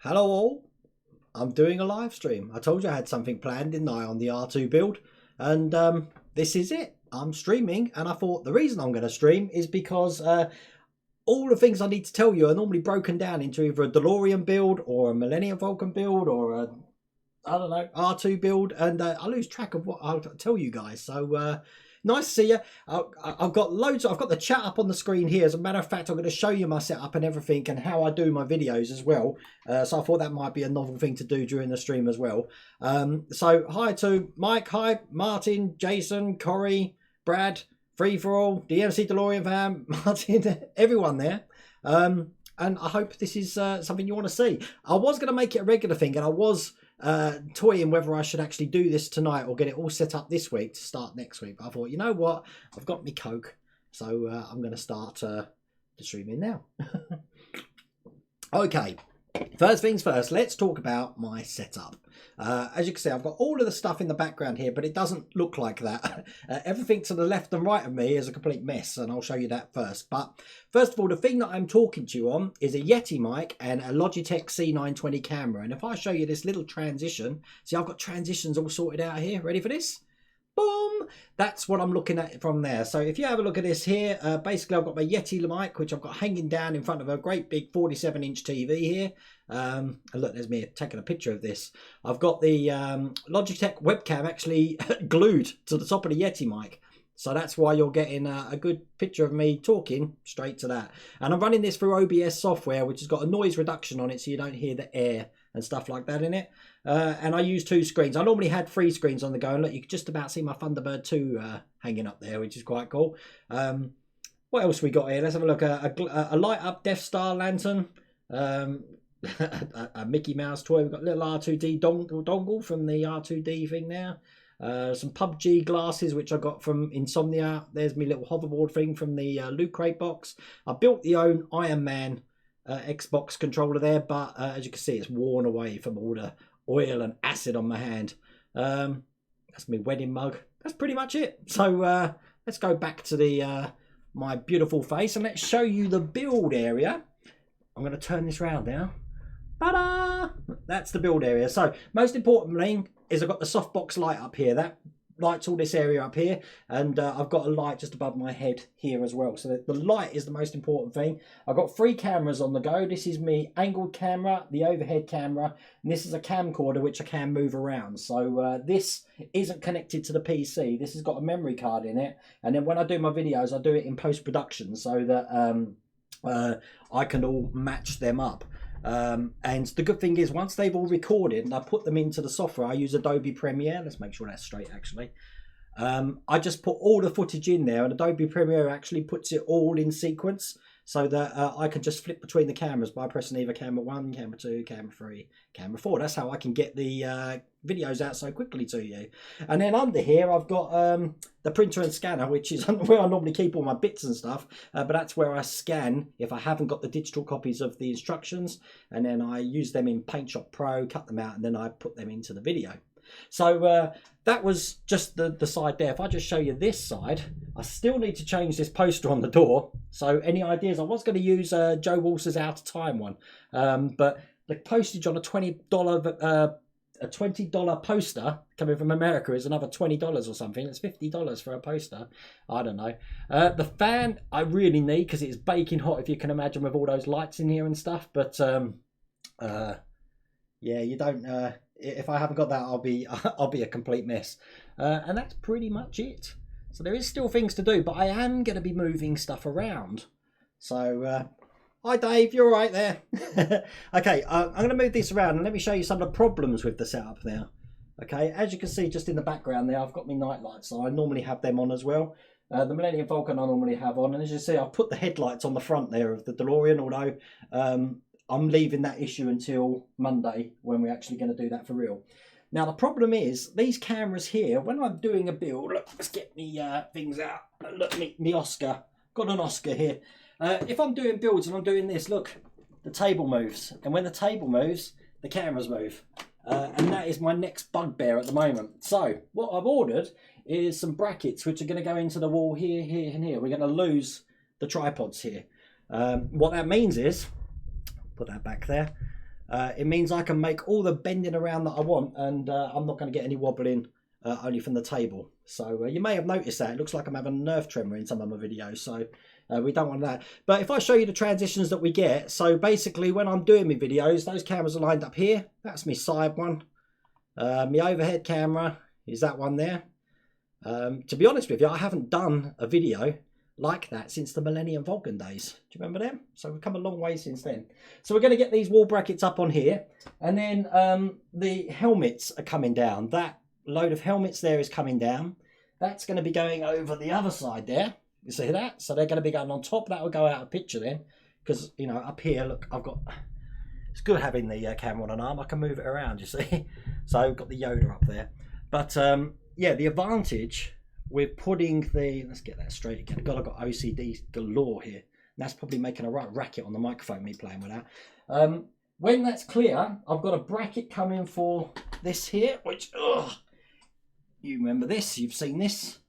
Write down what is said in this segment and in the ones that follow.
Hello all, I'm doing a live stream. I told you I had something planned, didn't I, on the R2 build, and this is it. I'm streaming, and I thought the reason I'm going to stream is because all the things I need to tell you are normally broken down into either a DeLorean build or a Millennium Falcon build or a, I don't know, R2 build, and I lose track of what I'll tell you guys. So nice to see you. I've got loads. I've got the chat up on the screen here. As a matter of fact, I'm going to show you my setup and everything and how I do my videos as well. So I thought that might be a novel thing to do during the stream as well. So hi to Mike, hi Martin, Jason, Corey, Brad, Free for All, the MC DeLorean fam, Martin, everyone there. And I hope this is something you want to see. I was going to make it a regular thing, and I was toying whether I should actually do this tonight or get it all set up this week to start next week. But I thought, you know what, I've got me Coke, so I'm going to start the streaming now. Okay, first things first, let's talk about my setup. As you can see, I've got all of the stuff in the background here, but it doesn't look like that. Everything to the left and right of me is a complete mess, and I'll show you that first. But first of all, the thing that I'm talking to you on is a Yeti mic and a Logitech C920 camera. And if I show you this little transition, see, I've got transitions all sorted out here. Ready for this? Boom! That's what I'm looking at from there. So if you have a look at this here, basically I've got my Yeti mic, which I've got hanging down in front of a great big 47-inch TV here. And look, there's me taking a picture of this. I've got the Logitech webcam actually glued to the top of the Yeti mic. So that's why you're getting a good picture of me talking straight to that. And I'm running this through OBS software, which has got a noise reduction on it so you don't hear the air and stuff like that in it. And I use two screens. I normally had three screens on the go, and look, you can just about see my Thunderbird 2 hanging up there, which is quite cool. What else we got here? Let's have a look. A light up Death Star lantern. A Mickey Mouse toy. We've got a little R2D dongle from the R2D thing there. Some PUBG glasses, which I got from Insomnia. There's my little hoverboard thing from the Loot Crate box. I built the own Iron Man Xbox controller there, but as you can see, it's worn away from all the oil and acid on my hand. That's my wedding mug. That's pretty much it. So let's go back to the my beautiful face, and let's show you the build area. I'm going to turn this round now. Ta-da! That's the build area. So most importantly is I've got the softbox light up here. That lights all this area up here, and I've got a light just above my head here as well. So the light is the most important thing. I've got three cameras on the go. This is me angled camera, the overhead camera, and this is a camcorder which I can move around. So this isn't connected to the PC. This has got a memory card in it, and then when I do my videos, I do it in post-production so that I can all match them up. And the good thing is, once they've all recorded and I put them into the software, I use Adobe Premiere. Let's make sure that's straight actually. I just put all the footage in there, and Adobe Premiere actually puts it all in sequence so that I can just flip between the cameras by pressing either camera 1, camera 2, camera 3, camera 4. That's how I can get the videos out so quickly to you. And then under here I've got the printer and scanner, which is where I normally keep all my bits and stuff, but that's where I scan if I haven't got the digital copies of the instructions, and then I use them in Paint Shop Pro, cut them out, and then I put them into the video. So that was just the side there. If I just show you this side, I still need to change this poster on the door. So any ideas? I was going to use Joe Walsh's Out of Time one, but the postage on a $20 poster coming from America is another $20 or something. It's $50 for a poster. I don't know. The fan I really need because it's baking hot, if you can imagine, with all those lights in here and stuff. But yeah, you don't. If I haven't got that, I'll be a complete mess. And that's pretty much it. So there is still things to do, but I am going to be moving stuff around. So hi Dave, you're right there. Okay, I'm going to move this around and let me show you some of the problems with the setup now. Okay, as you can see just in the background there, I've got my night lights, so I normally have them on as well. The Millennium Falcon I normally have on, and as you see, I've put the headlights on the front there of the DeLorean, although I'm leaving that issue until Monday when we're actually going to do that for real. Now the problem is these cameras here, when I'm doing a build, look, let's get me things out. Look, me Oscar, got an Oscar here. If I'm doing builds and I'm doing this, look, the table moves, and when the table moves, the cameras move, and that is my next bugbear at the moment. So what I've ordered is some brackets which are going to go into the wall here, here, and here. We're going to lose the tripods here. What that means is, put that back there. it means I can make all the bending around that I want, and I'm not going to get any wobbling only from the table. So you may have noticed that. It looks like I'm having a nerve tremor in some of my videos, so we don't want that. But if I show you the transitions that we get, so basically when I'm doing my videos, those cameras are lined up here. That's my side one. My overhead camera is that one there. To be honest with you, I haven't done a video like that since the Millennium Falcon days. Do you remember them? So we've come a long way since then. So we're going to get these wall brackets up on here, and then the helmets are coming down. That load of helmets there is coming down. That's going to be going over the other side there. You see that? So they're going to be going on top. That will go out of picture then, because you know, up here, look, I've got, it's good having the camera on an arm. I can move it around, you see. So I've got the Yoda up there. But yeah, the advantage with putting the, let's get that straight again. God, I've got OCD galore here. And that's probably making a right racket on the microphone, me playing with that. When that's clear, I've got a bracket coming for this here, which, ugh, you remember this, you've seen this,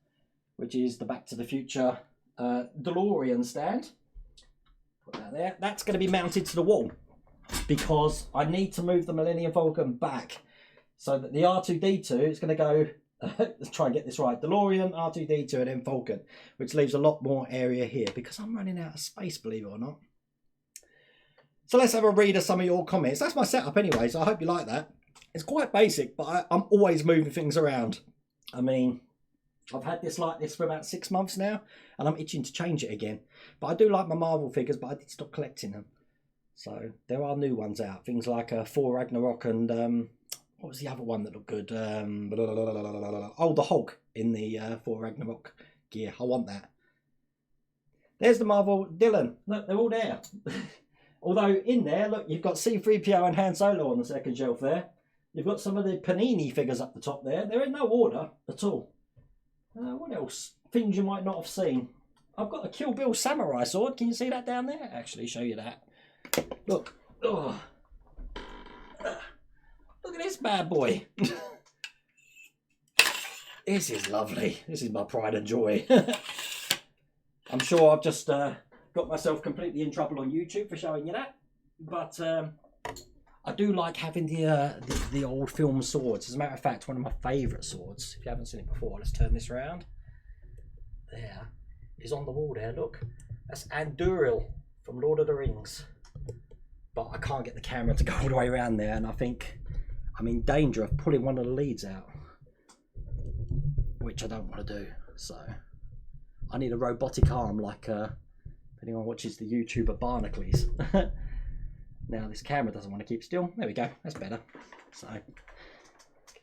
which is the Back to the Future DeLorean stand. Put that there. That's going to be mounted to the wall because I need to move the Millennium Falcon back so that the R2-D2 is going to go, let's try and get this right, DeLorean, R2-D2 and then Falcon, which leaves a lot more area here because I'm running out of space, believe it or not. So let's have a read of some of your comments. That's my setup anyway, so I hope you like that. It's quite basic, but I'm always moving things around. I mean, I've had this like this for about 6 months now, and I'm itching to change it again. But I do like my Marvel figures, but I did stop collecting them. So there are new ones out, things like Thor Ragnarok and what was the other one that looked good? Oh, the Hulk in the Thor Ragnarok gear. I want that. There's the Marvel Dylan. Look, they're all there. Although in there, look, you've got C-3PO and Han Solo on the second shelf there. You've got some of the Panini figures up the top there. They're in no order at all. What else? Things you might not have seen. I've got a Kill Bill samurai sword. Can you see that down there? Actually, show you that. Look. Oh. Look at this bad boy. This is lovely. This is my pride and joy. I'm sure I've just got myself completely in trouble on YouTube for showing you that. But I do like having the old film swords. As a matter of fact, one of my favourite swords, if you haven't seen it before, let's turn this around. There, is on the wall there, look. That's Anduril from Lord of the Rings. But I can't get the camera to go all the way around there, and I think I'm in danger of pulling one of the leads out, which I don't want to do. So I need a robotic arm like anyone watches the YouTuber Barnacles. Now this camera doesn't want to keep still. There we go. That's better. So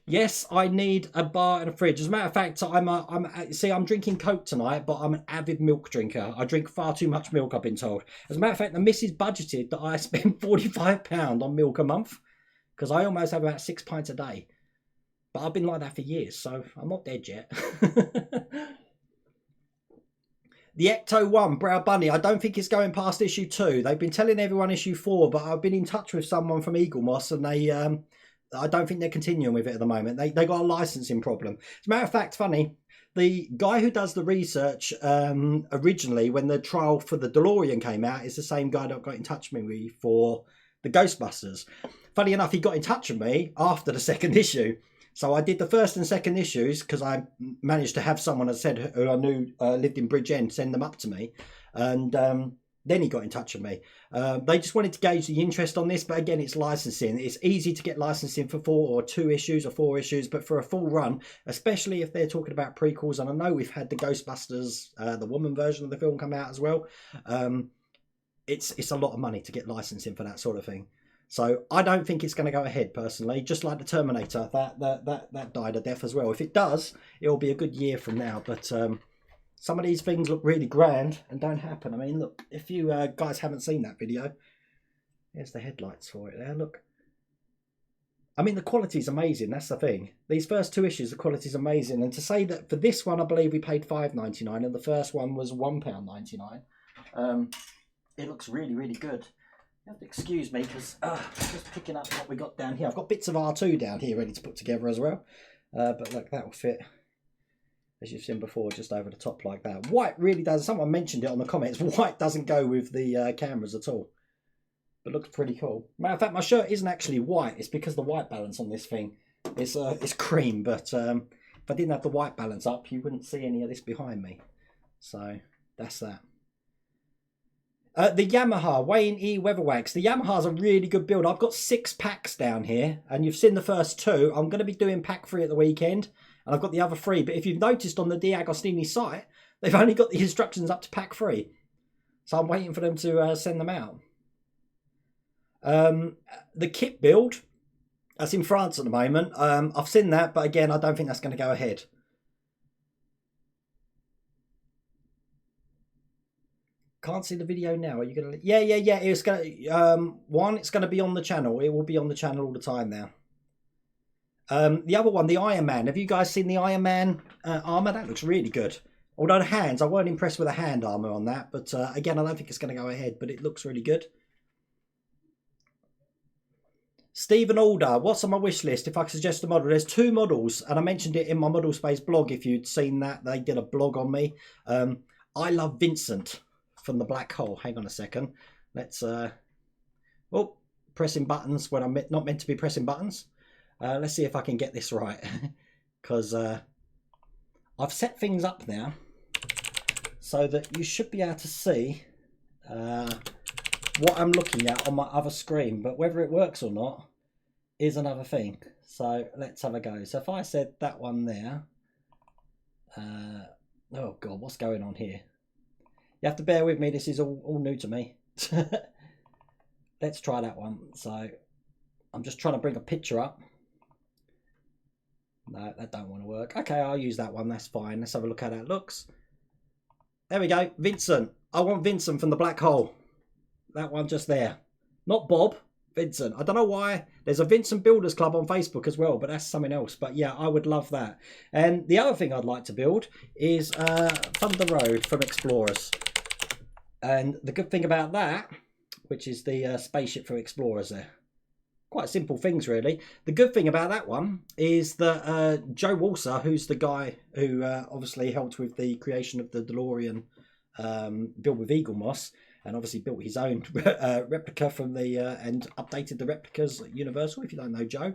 yes, I need a bar and a fridge. As a matter of fact, I'm drinking Coke tonight, but I'm an avid milk drinker. I drink far too much milk, I've been told. As a matter of fact, the missus budgeted that I spend £45 on milk a month because I almost have about 6 pints a day. But I've been like that for years, so I'm not dead yet. The Ecto-1 Brow Bunny, I don't think it's going past issue 2. They've been telling everyone issue 4, but I've been in touch with someone from Eagle Moss, and they, I don't think they're continuing with it at the moment. They got a licensing problem. As a matter of fact, funny, the guy who does the research originally, when the trial for the DeLorean came out, is the same guy that got in touch with me for the Ghostbusters. Funny enough, he got in touch with me after the second issue. So I did the first and second issues because I managed to have someone, as I said, who I knew lived in Bridgend, send them up to me. And then he got in touch with me. They just wanted to gauge the interest on this. But again, it's licensing. It's easy to get licensing for 4 or 2 issues or 4 issues. But for a full run, especially if they're talking about prequels, and I know we've had the Ghostbusters, the woman version of the film come out as well. It's a lot of money to get licensing for that sort of thing. So I don't think it's going to go ahead personally, just like the Terminator, that died a death as well. If it does, it'll be a good year from now. But some of these things look really grand and don't happen. I mean, look, if you guys haven't seen that video, here's the headlights for it there, look. I mean, the quality's amazing, that's the thing. These first 2 issues, the quality's amazing. And to say that for this one, I believe we paid £5.99 and the first one was £1.99. It looks really, really good. You have to excuse me because just picking up what we got down here. I've got bits of R2 down here ready to put together as well. But look, that will fit, as you've seen before, just over the top like that. White really does, someone mentioned it on the comments, white doesn't go with the cameras at all. but looks pretty cool. Matter of fact, my shirt isn't actually white. It's because the white balance on this thing is it's cream. But if I didn't have the white balance up, you wouldn't see any of this behind me. So that's that. The Yamaha Wayne E Weatherwax. The Yamaha's a really good build. I've got 6 packs down here, and you've seen the first 2. I'm going to be doing pack 3 at the weekend, and I've got the other 3. But if you've noticed on the D'Agostini site, they've only got the instructions up to pack 3. So I'm waiting for them to send them out. The kit build, that's in France at the moment. I've seen that, but again, I don't think that's going to go ahead. Can't see the video now. Are you gonna? Yeah. It's gonna. It's gonna be on the channel. It will be on the channel all the time now. The other one, the Iron Man. Have you guys seen the Iron Man armor? That looks really good. Although the hands, I weren't impressed with the hand armor on that. But again, I don't think it's gonna go ahead. But it looks really good. Stephen Alder, what's on my wish list? If I could suggest a model, there's 2 models, and I mentioned it in my Model Space blog. If you'd seen that, they did a blog on me. I love Vincent from the Black Hole. Hang on a second. Let's pressing buttons when I'm not meant to be pressing buttons. Let's see if I can get this right, because I've set things up now so that you should be able to see what I'm looking at on my other screen, but whether it works or not is another thing. So let's have a go. So if I said that one there, oh god, what's going on here? You have to bear with me, this is all new to me. Let's try that one. So I'm just trying to bring a picture up. No, that don't want to work. Okay, I'll use that one, that's fine. Let's have a look how that looks. There we go, Vincent. I want Vincent from the Black Hole. That one just there. Not Bob, Vincent. I don't know why. There's a Vincent Builders Club on Facebook as well, but that's something else. But yeah, I would love that. And the other thing I'd like to build is Thunder Road from Explorers. And the good thing about that, which is the spaceship from Explorers there. Quite simple things, really. The good thing about that one is that Joe Walser, who's the guy who obviously helped with the creation of the DeLorean built with Eagle Moss, and obviously built his own replica from the and updated the replicas at Universal, if you don't know Joe.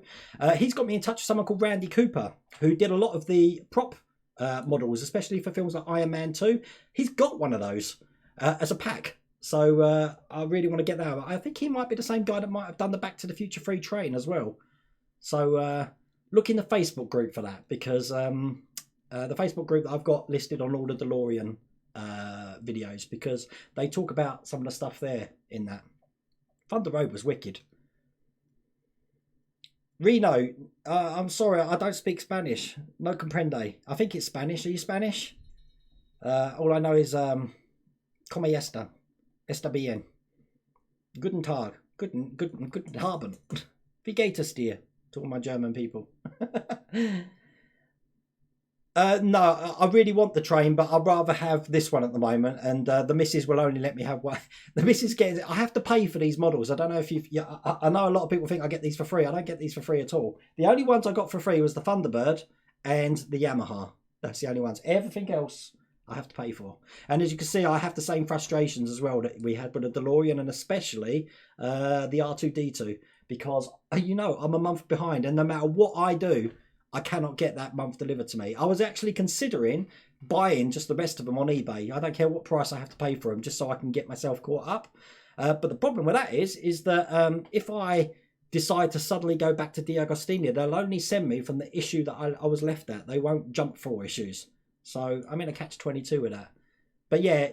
He's got me in touch with someone called Randy Cooper, who did a lot of the prop models, especially for films like Iron Man 2. He's got one of those as a pack. So I really want to get that. I think he might be the same guy that might have done the Back to the Future 3 train as well. So look in the Facebook group for that, because the Facebook group that I've got listed on all the DeLorean videos, because they talk about some of the stuff there in that. Thunder Road was wicked. Reno, I'm sorry, I don't speak Spanish. No comprende. I think it's Spanish. Are you Spanish? All I know is como está? Está bien. Guten Tag. Guten Abend. Wie geht es dir? To all my German people. No, I really want the train, but I'd rather have this one at the moment. And the missus will only let me have one. The missus gets it. I have to pay for these models. I don't know if you've... Yeah, I know a lot of people think I get these for free. I don't get these for free at all. The only ones I got for free was the Thunderbird and the Yamaha. That's the only ones. Everything else I have to pay for. And as you can see, I have the same frustrations as well that we had with the DeLorean, and especially the R2-D2, because, you know, I'm a month behind, and no matter what I do, I cannot get that month delivered to me. I was actually considering buying just the rest of them on eBay. I don't care what price I have to pay for them, just so I can get myself caught up. But the problem with that is that if I decide to suddenly go back to D'Agostini, they'll only send me from the issue that I was left at. They won't jump 4 issues. So I'm in a catch-22 with that. But yeah,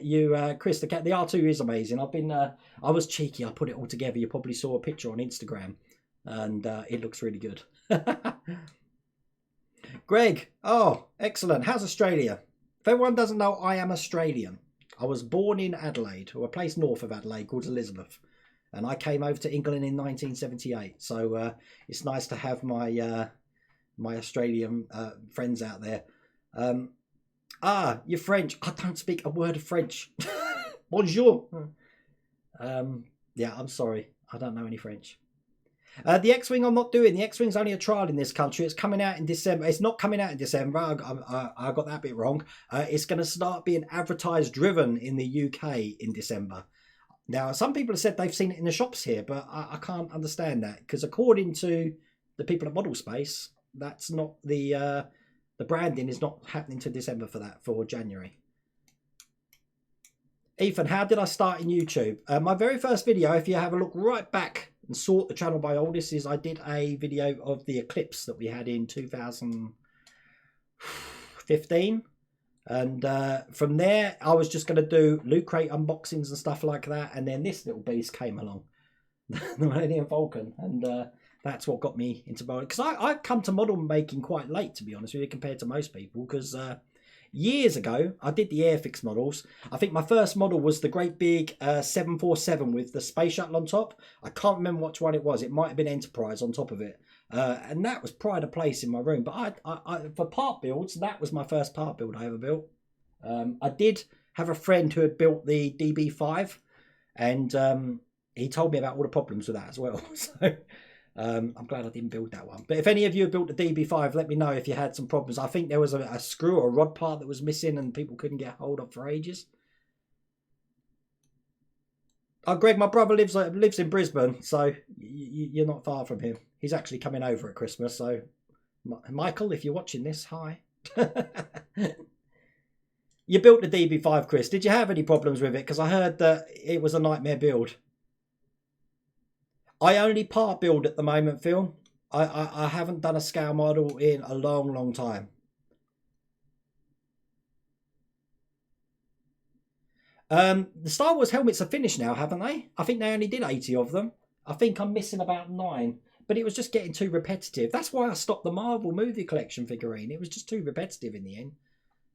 Chris, the R2 is amazing. I was cheeky. I put it all together. You probably saw a picture on Instagram, and it looks really good. Greg, oh, excellent. How's Australia? If everyone doesn't know, I am Australian. I was born in Adelaide, or a place north of Adelaide called Elizabeth. And I came over to England in 1978. So it's nice to have my my Australian friends out there. You're French. I don't speak a word of French. Bonjour. Yeah, I'm sorry. I don't know any French. The X-Wing I'm not doing. The X-Wing's only a trial in this country. It's coming out in December. It's not coming out in December. I got that bit wrong. It's going to start being advertised driven in the UK in December. Now, some people have said they've seen it in the shops here, but I can't understand that, because according to the people at Model Space, that's not the branding is not happening to December for that, for January. Ethan, how did I start in YouTube? My very first video, if you have a look right back and sort the channel by oldest, is I did a video of the eclipse that we had in 2015. And from there, I was just going to do Loot Crate unboxings and stuff like that. And then this little beast came along, the Millennium Falcon. And that's what got me into modeling. Because I've come to model making quite late, to be honest with you, compared to most people. Because years ago, I did the Airfix models. I think my first model was the great big 747 with the space shuttle on top. I can't remember which one it was. It might have been Enterprise on top of it. And that was pride of place in my room. But I for part builds, that was my first part build I ever built. I did have a friend who had built the DB5, and he told me about all the problems with that as well. So I'm glad I didn't build that one. But if any of you have built the DB5, let me know if you had some problems. I think there was a screw or a rod part that was missing and people couldn't get hold of for ages. Oh, Greg, my brother lives in Brisbane, so you're not far from him. He's actually coming over at Christmas, so Michael, if you're watching this, hi. You built the DB5, Chris. Did you have any problems with it? Because I heard that it was a nightmare build. I only part build at the moment, Phil. I haven't done a scale model in a long, long time. The Star Wars helmets are finished now, haven't they? I think they only did 80 of them. I think I'm missing about 9. But it was just getting too repetitive. That's why I stopped the Marvel movie collection figurine. It was just too repetitive in the end.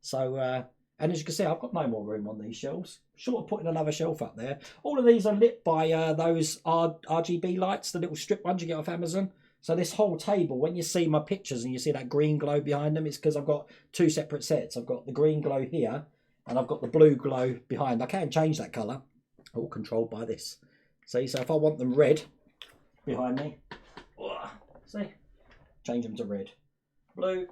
So, and as you can see, I've got no more room on these shelves. Short of putting another shelf up there. All of these are lit by those RGB lights, the little strip ones you get off Amazon. So this whole table, when you see my pictures and you see that green glow behind them, it's because I've got 2 separate sets. I've got the green glow here. And I've got the blue glow behind. I can change that colour. All controlled by this. See, so if I want them red behind me, see, change them to red. Blue.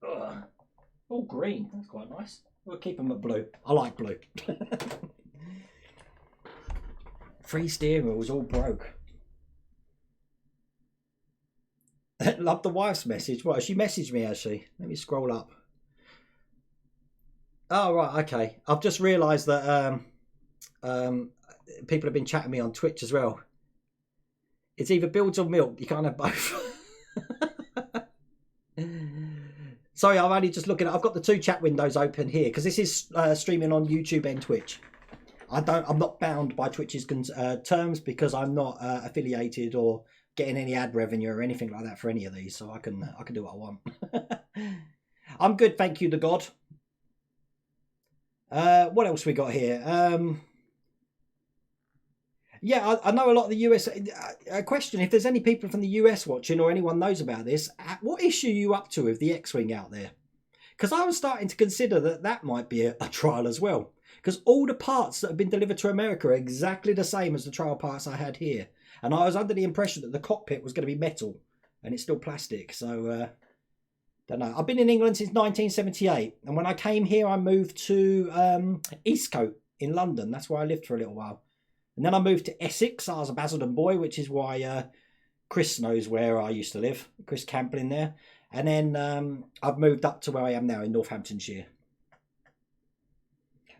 Oh, green. That's quite nice. We'll keep them at blue. I like blue. 3 steering wheels all broke. Love the wife's message. What, she messaged me, has she? Let me scroll up. Oh, right, okay. I've just realised that people have been chatting me on Twitch as well. It's either builds or milk. You can't have both. Sorry, I'm only just looking at... I've got the 2 chat windows open here because this is streaming on YouTube and Twitch. I'm not bound by Twitch's terms because I'm not affiliated or getting any ad revenue or anything like that for any of these, so I can do what I want. I'm good, thank you to God. What else we got here? Yeah, I know a lot of the US. A question: if there's any people from the US watching or anyone knows about this, what issue are you up to with the X-Wing out there? Because I was starting to consider that might be a trial as well. Because all the parts that have been delivered to America are exactly the same as the trial parts I had here, and I was under the impression that the cockpit was going to be metal, and it's still plastic. So. Don't know. I've been in England since 1978, and when I came here, I moved to Eastcote in London. That's where I lived for a little while, and then I moved to Essex. I was a Basildon boy, which is why Chris knows where I used to live. Chris Campbell in there, and then I've moved up to where I am now in Northamptonshire.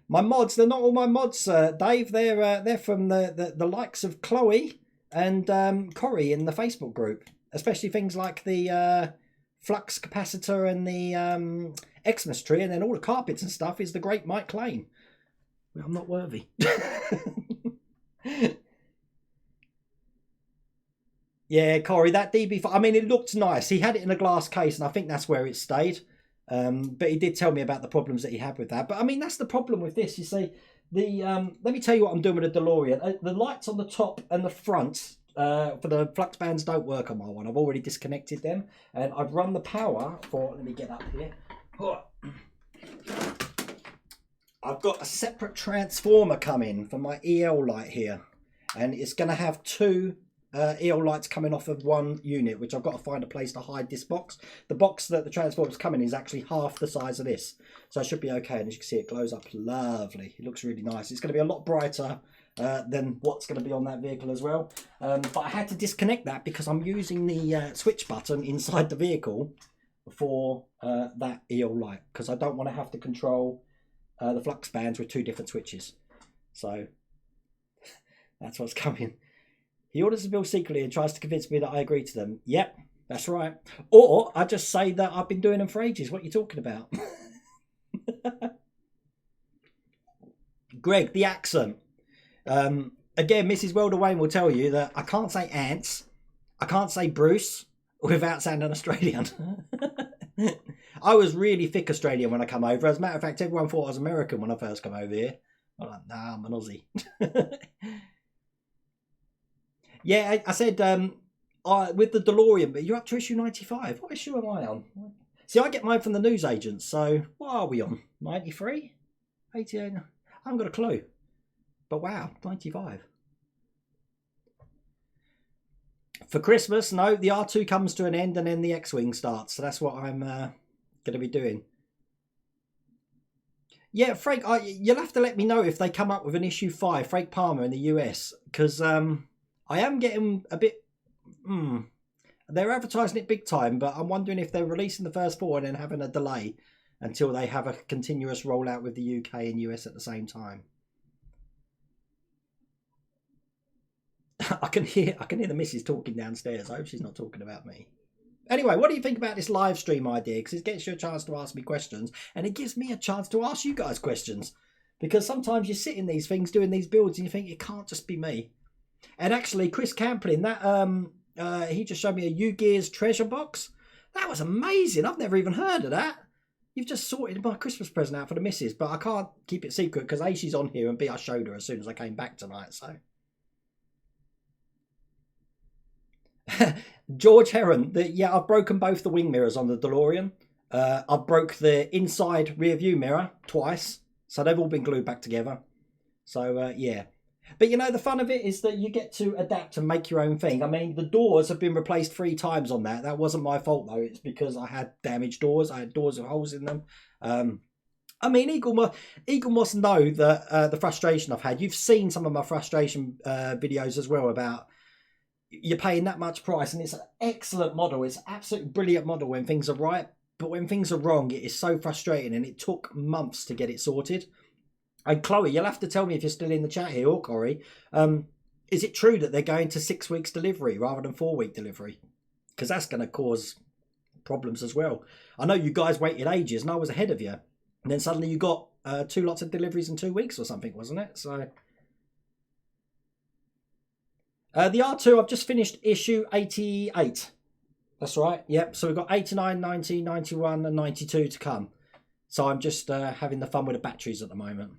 My mods, they're not all my mods, Dave. They're from the likes of Chloe and Corrie in the Facebook group, especially things like the. Flux capacitor and the Xmas tree, and then all the carpets and stuff is the great Mike Lane. Well, I'm not worthy. Yeah, Corey, that DB5, I mean, it looked nice. He had it in a glass case, and I think that's where it stayed. But he did tell me about the problems that he had with that. But I mean, that's the problem with this. You see, let me tell you what I'm doing with the DeLorean. The lights on the top and the front. For the flux bands don't work on my one. I've already disconnected them, and I've run the power for. Let me get up here. I've got a separate transformer coming for my EL light here, and it's going to have 2 EL lights coming off of one unit, which I've got to find a place to hide this box. The box that the transformer's coming in is actually half the size of this, so it should be okay. And as you can see, it glows up lovely. It looks really nice. It's going to be a lot brighter than what's going to be on that vehicle as well. But I had to disconnect that because I'm using the switch button inside the vehicle for that EL light, because I don't want to have to control the flux bands with 2 different switches. So that's what's coming. He orders the bill secretly and tries to convince me that I agree to them. Yep, that's right. Or I just say that I've been doing them for ages. What are you talking about? Greg, the accent. Again, Mrs. Welder-Wayne will tell you that I can't say ants, I can't say Bruce without sounding Australian. I was really thick Australian when I come over. As a matter of fact, everyone thought I was American when I first come over here. I'm like, nah, I'm an Aussie. Yeah, I said with the DeLorean, but you're up to issue 95. What issue am I on? See, I get mine from the newsagents. So what are we on? 93? 88? I haven't got a clue. But wow, 95. For Christmas, no, the R2 comes to an end and then the X-Wing starts. So that's what I'm going to be doing. Yeah, Frank, you'll have to let me know if they come up with an issue 5, Frank Palmer in the US. Because I am getting a bit... They're advertising it big time, but I'm wondering if they're releasing the first 4 and then having a delay until they have a continuous rollout with the UK and US at the same time. I can hear the missus talking downstairs. I hope she's not talking about me. Anyway, what do you think about this live stream idea? Because it gets you a chance to ask me questions, and it gives me a chance to ask you guys questions. Because sometimes you sit in these things doing these builds and you think it can't just be me. And actually, Chris Camplin, that he just showed me a U-Gears treasure box. That was amazing. I've never even heard of that. You've just sorted my Christmas present out for the missus, but I can't keep it secret because A, she's on here, and B, I showed her as soon as I came back tonight. So. George Heron, yeah, I've broken both the wing mirrors on the DeLorean. I've broke the inside rear view mirror twice, so they've all been glued back together. So yeah, but you know, the fun of it is that you get to adapt and make your own thing. I mean, the doors have been replaced 3 times on that. That wasn't my fault though. It's because I had damaged doors. I had doors with holes in them. I mean, Eagle must know that the frustration I've had. You've seen some of my frustration videos as well about. You're paying that much price and it's an excellent model. It's an absolutely brilliant model when things are right, but when things are wrong, it is so frustrating, and it took months to get it sorted. And Chloe, you'll have to tell me if you're still in the chat here, or Corey, is it true that they're going to 6 weeks delivery rather than 4-week delivery? Because that's going to cause problems as well. I know you guys waited ages and I was ahead of you, and then suddenly you got 2 lots of deliveries in 2 weeks or something, wasn't it? So the R2, I've just finished issue 88. That's right. Yep. So we've got 89, 90, 91 and 92 to come. So I'm just having the fun with the batteries at the moment.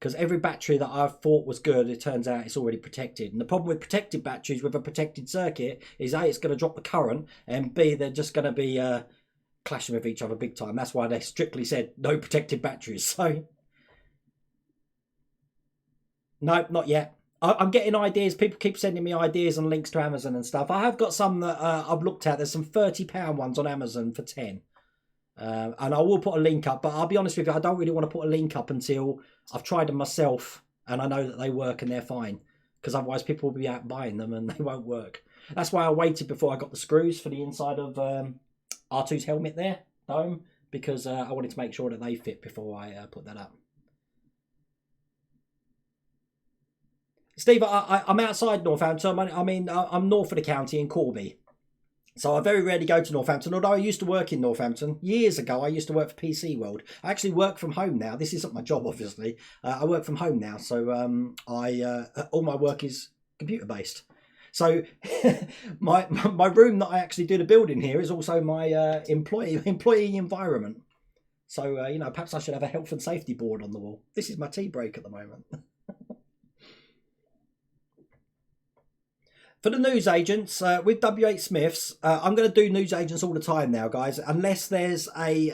Because every battery that I've thought was good, it turns out it's already protected. And the problem with protected batteries with a protected circuit is A, it's going to drop the current, and B, they're just going to be clashing with each other big time. That's why they strictly said no protected batteries. So no, not yet. I'm getting ideas. People keep sending me ideas and links to Amazon and stuff. I have got some that I've looked at. There's some £30 ones on Amazon for 10. And I will put a link up. But I'll be honest with you, I don't really want to put a link up until I've tried them myself and I know that they work and they're fine. Because otherwise people will be out buying them and they won't work. That's why I waited before I got the screws for the inside of R2's helmet there, dome. Because I wanted to make sure that they fit before I put that up. Steve, I'm outside Northampton. I'm north of the county in Corby. So I very rarely go to Northampton, although I used to work in Northampton. Years ago, I used to work for PC World. I actually work from home now. This isn't my job, obviously. I work from home now, so all my work is computer-based. So my room that I actually do the building here is also my employee environment. So, you know, perhaps I should have a health and safety board on the wall. This is my tea break at the moment. For the newsagents, with W.H. Smiths, I'm going to do newsagents all the time now, guys, unless there's a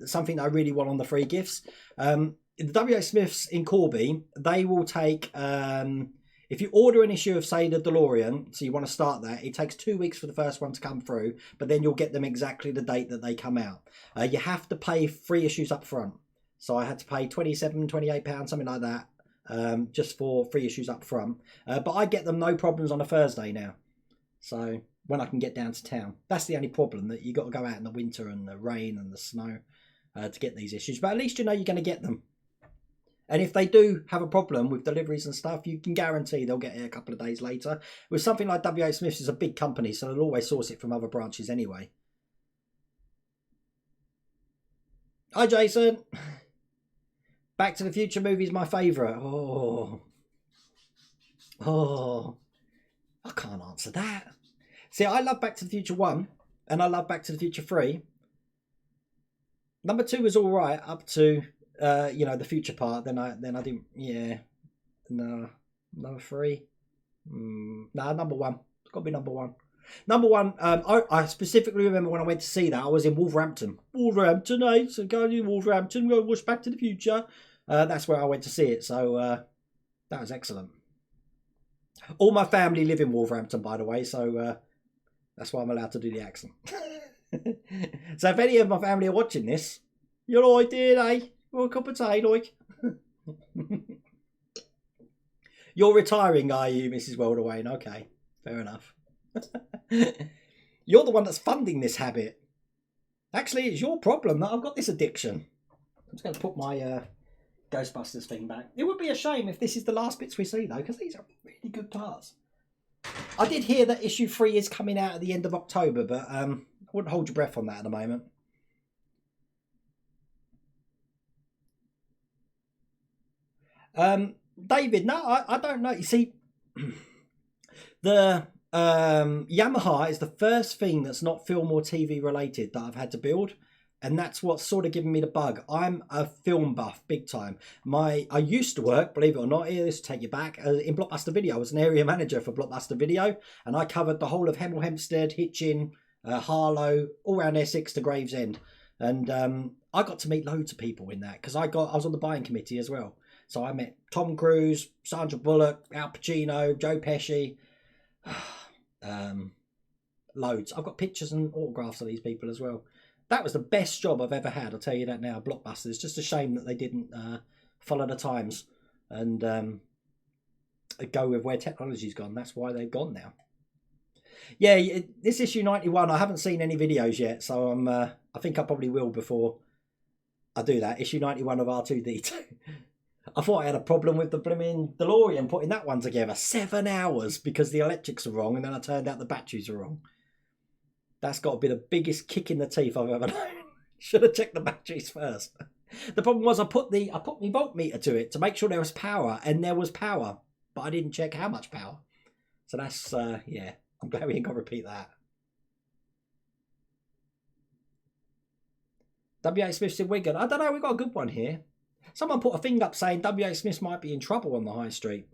something I really want on the free gifts. The W.H. Smiths in Corby, they will take, if you order an issue of, say, the DeLorean, so you want to start that, it takes 2 weeks for the first one to come through, but then you'll get them exactly the date that they come out. You have to pay 3 issues up front. So I had to pay £27, £28, something like that. just for 3 issues up front. But I get them no problems on a Thursday now. So when I can get down to town. That's the only problem, that you got to go out in the winter and the rain and the snow to get these issues. But at least you know you're going to get them. And if they do have a problem with deliveries and stuff, you can guarantee they'll get it a couple of days later. With something like WH Smith's, is a big company, so they'll always source it from other branches anyway. Hi, Jason. Back to the Future movie is my favourite. Oh, I can't answer that. See, I love Back to the Future 1, and I love Back to the Future 3. Number 2 was all right up to you know, the future part. Then I didn't. Yeah, no. Number 3. Nah, number 1. It's got to be number 1. Number 1. I specifically remember when I went to see that, I was in Wolverhampton. Wolverhampton, eh? So going to Wolverhampton, go watch Back to the Future. That's where I went to see it. So that was excellent. All my family live in Wolverhampton, by the way. So that's why I'm allowed to do the accent. So if any of my family are watching this, you're all right, dear, eh? Well, a cup of tea, like. You're retiring, are you, Mrs. Welderwayne? Okay, fair enough. You're the one that's funding this habit. Actually, it's your problem that I've got this addiction. I'm just going to put my Ghostbusters thing back. It would be a shame if this is the last bits we see, though, because these are really good parts. I did hear that issue 3 is coming out at the end of October, but I wouldn't hold your breath on that at the moment. David, no, I don't know. You see, the Yamaha is the first thing that's not film or TV related that I've had to build, and that's what's sort of given me the bug. I'm a film buff, big time. I used to work, believe it or not, here, this will take you back, in Blockbuster Video. I was an area manager for Blockbuster Video, and I covered the whole of Hemel Hempstead, Hitchin, Harlow, all around Essex to Gravesend. And I got to meet loads of people in that, because I was on the buying committee as well. So I met Tom Cruise, Sandra Bullock, Al Pacino, Joe Pesci, loads. I've got pictures and autographs of these people as well. That was the best job I've ever had, I'll tell you that now, Blockbuster. It's just a shame that they didn't follow the times and go with where technology's gone. That's why they've gone now. Yeah, this issue 91, I haven't seen any videos yet, so I think I probably will before I do that. Issue 91 of R2-D2. I thought I had a problem with the blooming DeLorean putting that one together. 7 hours because the electrics are wrong, and then I turned out the batteries are wrong. That's got to be the biggest kick in the teeth I've ever known. Should have checked the batteries first. The problem was I put my voltmeter to it to make sure there was power, and there was power, but I didn't check how much power. So that's, yeah, I'm glad we ain't got to repeat that. W.H. Smith's in Wigan. I don't know, we've got a good one here. Someone put a thing up saying W.H. Smith might be in trouble on the high street.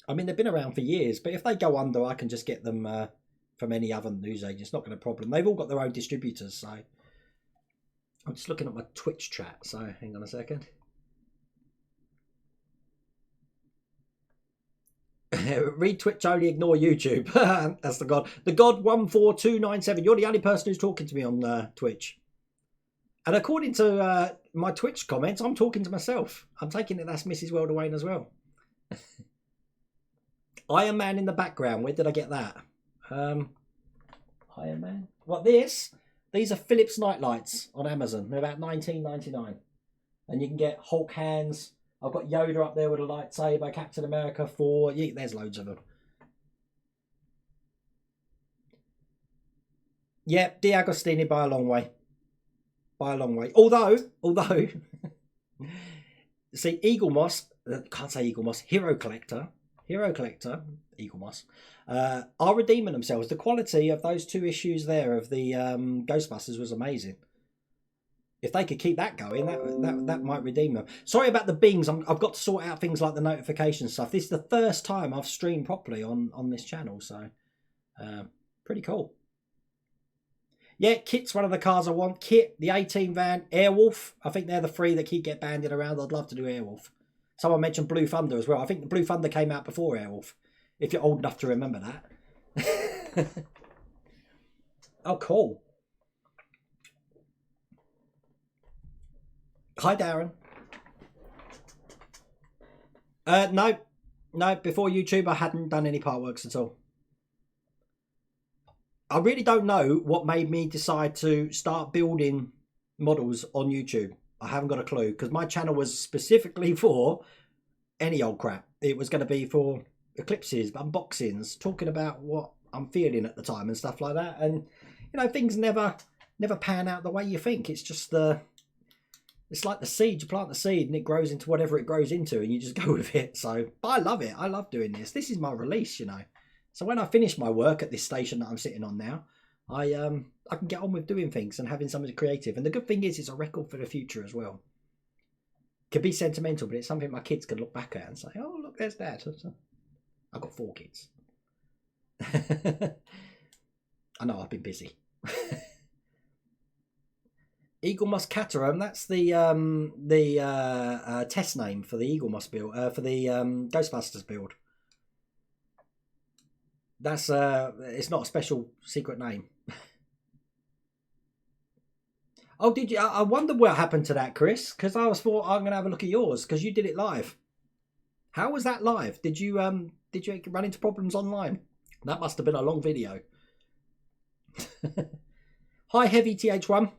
I mean, they've been around for years, but if they go under, I can just get them from any other newsagent. It's not going to problem. They've all got their own distributors, so I'm just looking at my Twitch chat. So hang on a second. Read Twitch only, ignore YouTube. That's the God. The God 14297. You're the only person who's talking to me on Twitch. And according to my Twitch comments, I'm talking to myself. I'm taking it that's Mrs. Welderwayne as well. Iron Man in the background. Where did I get that? Iron Man. What, this? These are Philips nightlights on Amazon. They're about $19.99. And you can get Hulk hands. I've got Yoda up there with a lightsaber. Captain America 4. Yeah, there's loads of them. Yep, D'Agostini by a long way. By a long way. Although, see, Eagle Moss, can't say Eagle Moss, Hero Collector, Eagle Moss, are redeeming themselves. The quality of those 2 issues there of the Ghostbusters was amazing. If they could keep that going, that might redeem them. Sorry about the bings. I've got to sort out things like the notification stuff. This is the first time I've streamed properly on this channel, so pretty cool. Yeah, Kit's one of the cars I want. Kit, the 18 van, Airwolf. I think they're the 3 that keep getting banded around. I'd love to do Airwolf. Someone mentioned Blue Thunder as well. I think the Blue Thunder came out before Airwolf, if you're old enough to remember that. Oh, cool. Hi, Darren. No. No, before YouTube, I hadn't done any part works at all. I really don't know what made me decide to start building models on YouTube. I haven't got a clue, because my channel was specifically for any old crap. It was going to be for eclipses, unboxings, talking about what I'm feeling at the time and stuff like that. And you know, things never pan out the way you think. It's just it's like the seed. You plant the seed and it grows into whatever it grows into, and you just go with it. So, but I love it. I love doing this. This is my release, you know. So when I finish my work at this station that I'm sitting on now, I can get on with doing things and having something creative. And the good thing is, it's a record for the future as well. Could be sentimental, but it's something my kids can look back at and say, "Oh, look, there's Dad." I've got 4 kids. I know I've been busy. Eagle Moss Caterham, that's the test name for the Eagle Moss build, for the Ghostbusters build. That's it's not a special secret name. Oh, did you? I wonder what happened to that, Chris, because I thought I'm gonna have a look at yours because you did it live. How was that live? Did you run into problems online? That must have been a long video. Hi, Heavy TH1.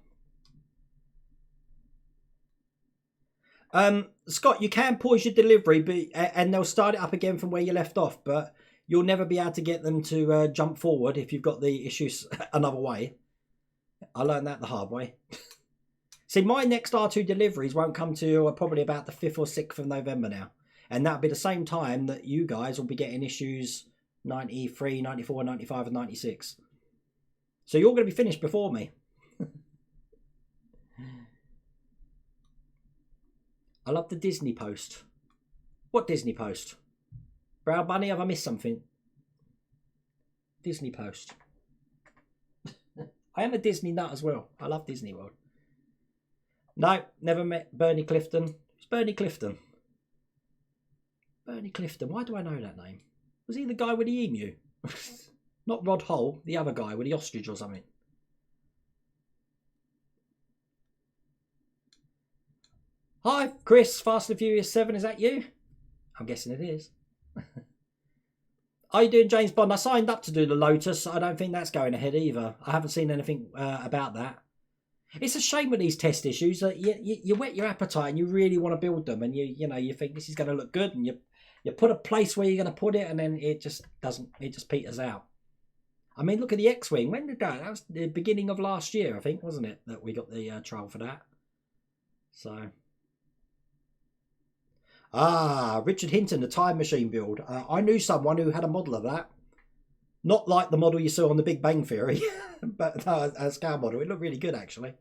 Scott, you can pause your delivery, and they'll start it up again from where you left off, but you'll never be able to get them to jump forward if you've got the issues another way. I learned that the hard way. See, my next R2 deliveries won't come to probably about the 5th or 6th of November now. And that'll be the same time that you guys will be getting issues 93, 94, 95 and 96. So you're going to be finished before me. I love the Disney post. What Disney post? Brown Bunny, have I missed something? Disney post. I am a Disney nut as well. I love Disney World. No, never met Bernie Clifton. Who's Bernie Clifton? Bernie Clifton. Why do I know that name? Was he the guy with the emu? Not Rod Hull, the other guy with the ostrich or something. Hi, Chris, Fast and Furious 7, is that you? I'm guessing it is. Are you doing James Bond? I signed up to do the Lotus. I don't think that's going ahead either. I haven't seen anything about that. It's a shame with these test issues that you whet your appetite and you really want to build them, and you think this is going to look good, and you put a place where you're going to put it, and then it just doesn't. It just peters out. I mean, look at the X-Wing. When did that? That was the beginning of last year, I think, wasn't it? That we got the trial for that. So. Ah, Richard Hinton, the Time Machine build. I knew someone who had a model of that. Not like the model you saw on the Big Bang Theory, but a scale model. It looked really good, actually.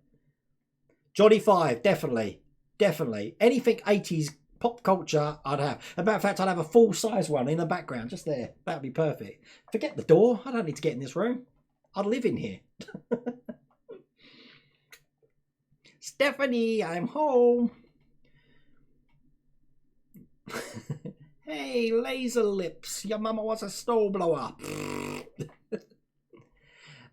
Johnny 5, definitely. Definitely. Anything 80s pop culture, I'd have. As a matter of fact, I'd have a full-size one in the background, just there. That'd be perfect. Forget the door. I don't need to get in this room. I'd live in here. Stephanie, I'm home. Hey, laser lips, your mama was a snowblower.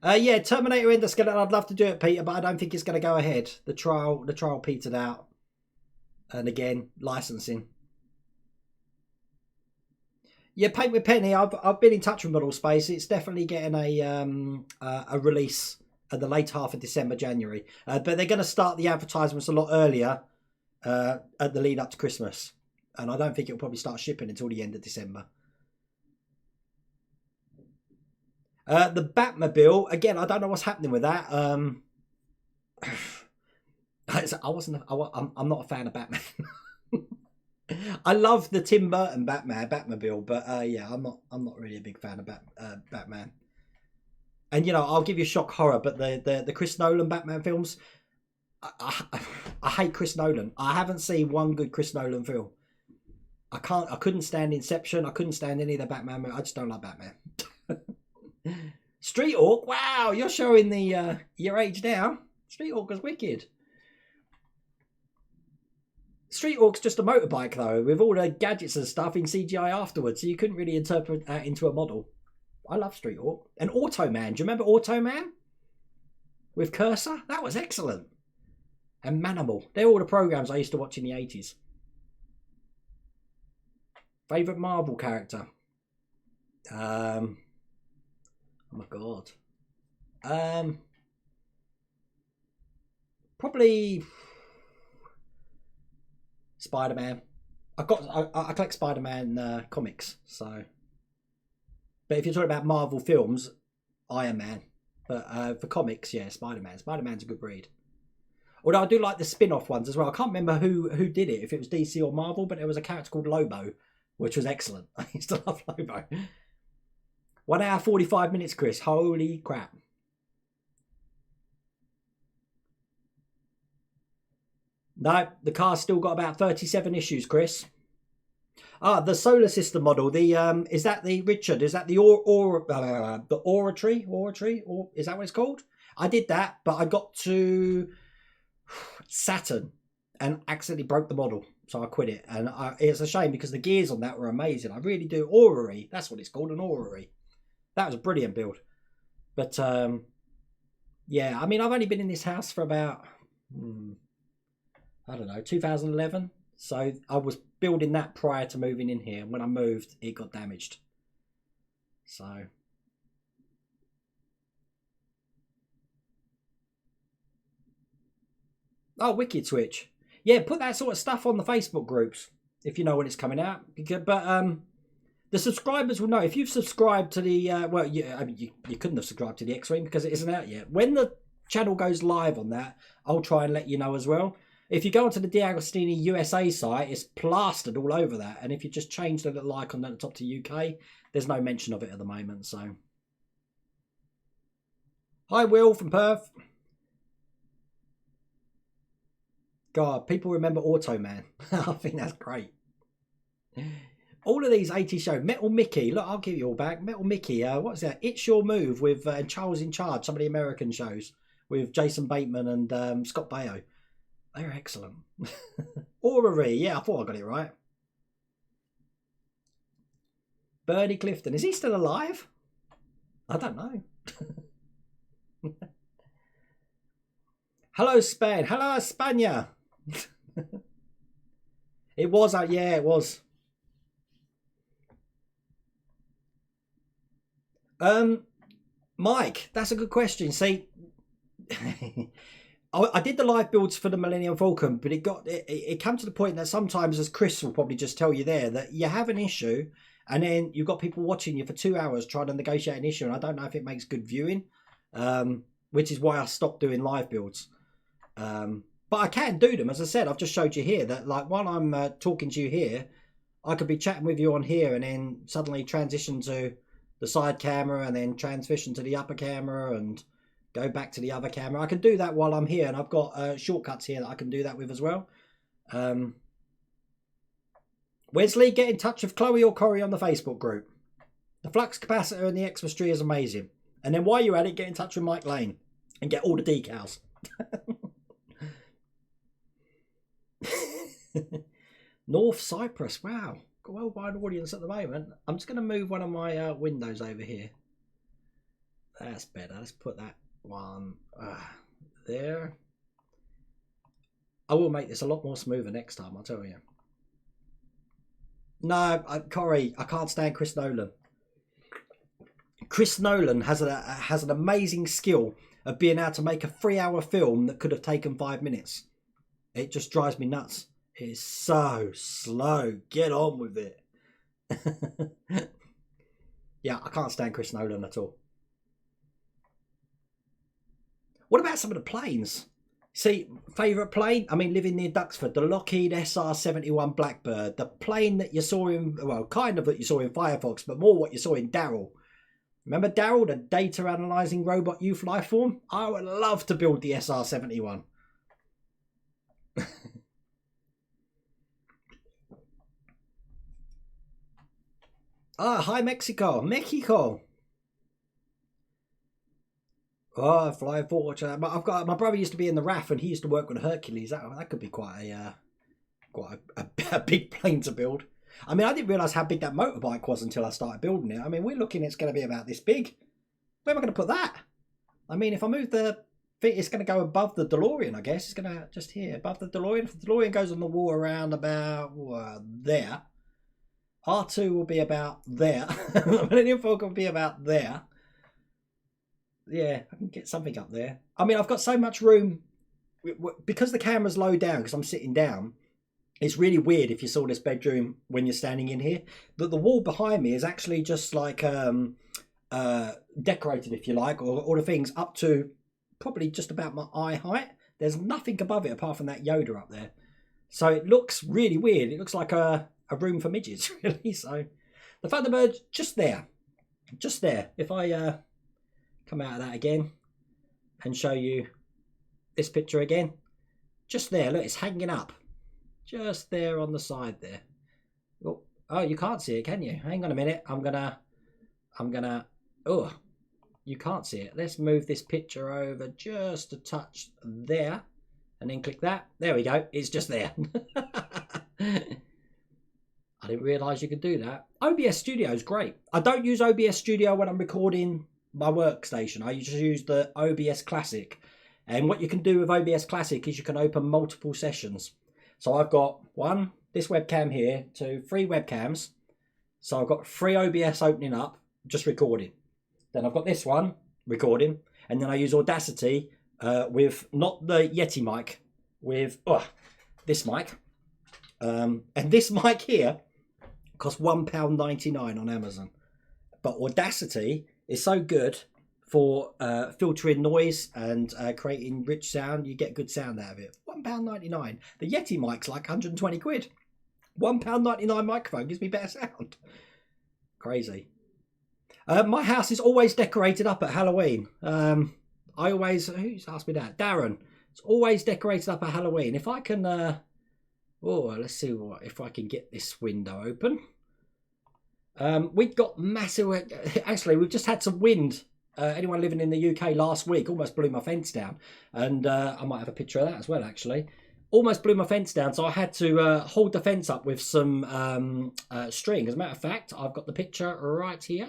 Yeah, Terminator Endoskeleton, I'd love to do it, Peter, but I don't think it's going to go ahead. The trial petered out. And again, licensing. Yeah, Paint with Penny, I've been in touch with Model Space. It's definitely getting a release at the late half of December, January. But they're going to start the advertisements a lot earlier at the lead up to Christmas. And I don't think it'll probably start shipping until the end of December. The Batmobile, again, I don't know what's happening with that. I'm not a fan of Batman. I love the Tim Burton Batmobile, but yeah, I'm not really a big fan of Batman. And I'll give you shock horror, but the Chris Nolan Batman films, I hate Chris Nolan. I haven't seen one good Chris Nolan film. I couldn't stand Inception. I couldn't stand any of the Batman movies. I just don't like Batman. Street Hawk, wow, you're showing the your age now. Street Hawk was wicked. Street Hawk's just a motorbike though, with all the gadgets and stuff in CGI afterwards, so you couldn't really interpret that into a model. I love Street Hawk. And Automan, do you remember Automan? With Cursor? That was excellent. And Manimal. They're all the programs I used to watch in the 80s. Favorite Marvel character? Oh my god. Probably Spider-Man. I collect Spider-Man comics, so. But if you're talking about Marvel films, Iron Man. But for comics, yeah, Spider-Man. Spider-Man's a good read. Although I do like the spin-off ones as well. I can't remember who did it, if it was DC or Marvel, but there was a character called Lobo, which was excellent. I used to love Lobo. 1 hour 45 minutes, Chris. Holy crap. No, the car's still got about 37 issues, Chris. Ah, the solar system model. The is that the Richard? Is that the the oratory? Or is that what it's called? I did that, but I got to Saturn and accidentally broke the model, so I quit it. And it's a shame because the gears on that were amazing. I really do. Orrery, that's what it's called, an orrery. That was a brilliant build. But yeah, I mean, I've only been in this house for about I don't know, 2011. So I was building that prior to moving in here. When I moved, it got damaged. So. Oh, Wicked Switch. Yeah, put that sort of stuff on the Facebook groups if you know when it's coming out. But the subscribers will know. If you've subscribed to the well, I mean, you couldn't have subscribed to the X-Wing because it isn't out yet. When the channel goes live on that, I'll try and let you know as well. If you go onto the D'Agostini USA site, it's plastered all over that. And if you just change the little icon at the top to UK, there's no mention of it at the moment. So, hi Will from Perth. God, people remember Automan. I think that's great. All of these 80 shows. Metal Mickey. Look, I'll give you all back. Metal Mickey. What's that? It's Your Move with Charles in Charge. Some of the American shows with Jason Bateman and Scott Baio. They're excellent. Orrery. Yeah, I thought I got it right. Bernie Clifton. Is he still alive? I don't know. Hello, Spain. Hello, España. It was, yeah, it was. Mike, that's a good question. See, I did the live builds for the Millennium Falcon, but it came to the point that sometimes, as Chris will probably just tell you there, that you have an issue and then you've got people watching you for 2 hours trying to negotiate an issue, and I don't know if it makes good viewing, which is why I stopped doing live builds. But I can do them. As I said, I've just showed you here that, like, while I'm talking to you here, I could be chatting with you on here and then suddenly transition to the side camera and then transition to the upper camera and go back to the other camera. I can do that while I'm here, and I've got shortcuts here that I can do that with as well. Wesley, get in touch with Chloe or Corey on the Facebook group. The flux capacitor and the Xmas tree is amazing. And then while you're at it, get in touch with Mike Lane and get all the decals. North Cyprus, wow, got a worldwide audience at the moment. I'm just going to move one of my windows over here. That's better. Let's put that one there. I will make this a lot more smoother next time, I'll tell you. No, Corey, I can't stand Chris Nolan. Chris Nolan has an amazing skill of being able to make a 3-hour film that could have taken 5 minutes. It just drives me nuts. It's so slow. Get on with it. Yeah, I can't stand Chris Nolan at all. What about some of the planes? See, favourite plane? I mean, living near Duxford, the Lockheed SR-71 Blackbird. The plane that you saw in, well, kind of that you saw in Firefox, but more what you saw in Daryl. Remember Daryl, the data analysing robot youth life form? I would love to build the SR-71. Ah, hi Mexico. Oh, flying forward. I've got my brother used to be in the RAF and he used to work with Hercules. That could be quite a big plane to build. I mean, I didn't realise how big that motorbike was until I started building it. I mean, we're looking it's going to be about this big. Where am I going to put that? I mean, if I move the feet, it's going to go above the DeLorean, I guess. It's going to just here above the DeLorean. If the DeLorean goes on the wall around about there, R2 will be about there. The Millennium Falcon will be about there. Yeah, I can get something up there. I mean, I've got so much room because the camera's low down because I'm sitting down. It's really weird if you saw this bedroom when you're standing in here. That the wall behind me is actually just like decorated, if you like, or all the things up to probably just about my eye height. There's nothing above it apart from that Yoda up there. So it looks really weird. It looks like a room for midgets, really. So the Thunderbird just there. Just there. If I come out of that again and show you this picture again. Just there. Look, it's hanging up. Just there on the side there. Oh, you can't see it, can you? Hang on a minute. I'm gonna. Oh, you can't see it. Let's move this picture over just a touch there, and then click that. There we go. It's just there. I didn't realise you could do that. OBS Studio is great. I don't use OBS Studio when I'm recording my workstation. I just use the OBS Classic. And what you can do with OBS Classic is you can open multiple sessions. So I've got this webcam here, 3 webcams. So I've got 3 OBS opening up, just recording. Then I've got this one, recording. And then I use Audacity with not the Yeti mic, with this mic. And this mic here costs £1.99 on Amazon. But Audacity is so good for filtering noise and creating rich sound. You get good sound out of it. £1.99. The Yeti mic's like 120 quid. £1.99 microphone gives me better sound. Crazy. My house is always decorated up at Halloween. Who's asked me that? Darren. It's always decorated up at Halloween. If I can, let's see if I can get this window open. We've got massive. Actually, we've just had some wind. Anyone living in the UK last week almost blew my fence down, and I might have a picture of that as well. Actually, almost blew my fence down, so I had to hold the fence up with some string. As a matter of fact, I've got the picture right here.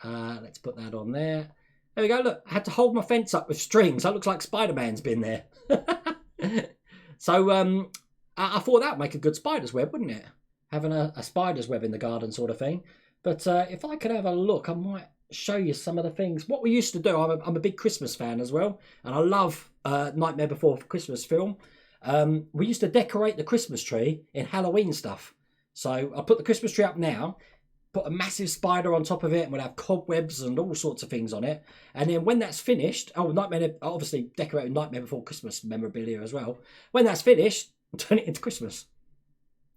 Let's put that on there. There we go. Look, I had to hold my fence up with strings. That looks like Spider-Man's been there. So I thought that would make a good spider's web, wouldn't it? Having a spider's web in the garden sort of thing. But if I could have a look, I might show you some of the things. What we used to do, I'm a big Christmas fan as well. And I love Nightmare Before Christmas film. We used to decorate the Christmas tree in Halloween stuff. So I put the Christmas tree up now, put a massive spider on top of it, and we'll have cobwebs and all sorts of things on it. And then when that's finished, obviously decorating Nightmare Before Christmas memorabilia as well. When that's finished, turn it into Christmas.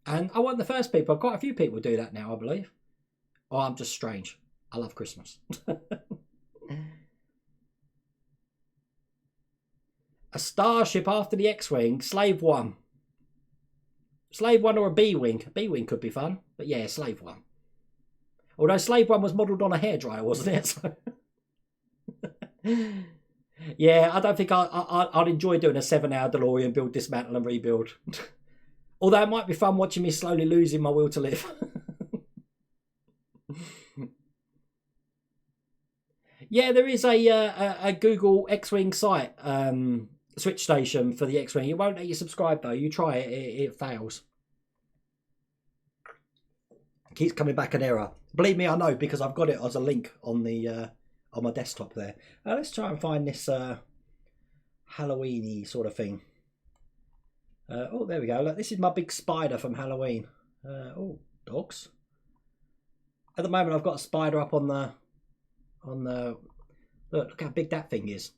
And I wasn't the first people. Quite a few people do that now, I believe. Oh, I'm just strange. I love Christmas. A starship after the X-Wing, Slave 1. Slave 1 or a B-Wing. A B-Wing could be fun. But yeah, Slave 1. Although Slave 1 was modelled on a hairdryer, wasn't it? So yeah, I don't think I'd enjoy doing a 7-hour DeLorean build, dismantle and rebuild. Although it might be fun watching me slowly losing my will to live. Yeah, there is a Google X-Wing site switch station for the X-Wing. It won't let you subscribe though. You try it, it fails. It keeps coming back an error. Believe me, I know, because I've got it as a link on the on my desktop there. Let's try and find this Halloween-y sort of thing. Oh, there we go. Look, this is my big spider from Halloween. Oh, dogs. At the moment, I've got a spider up on the look how big that thing is.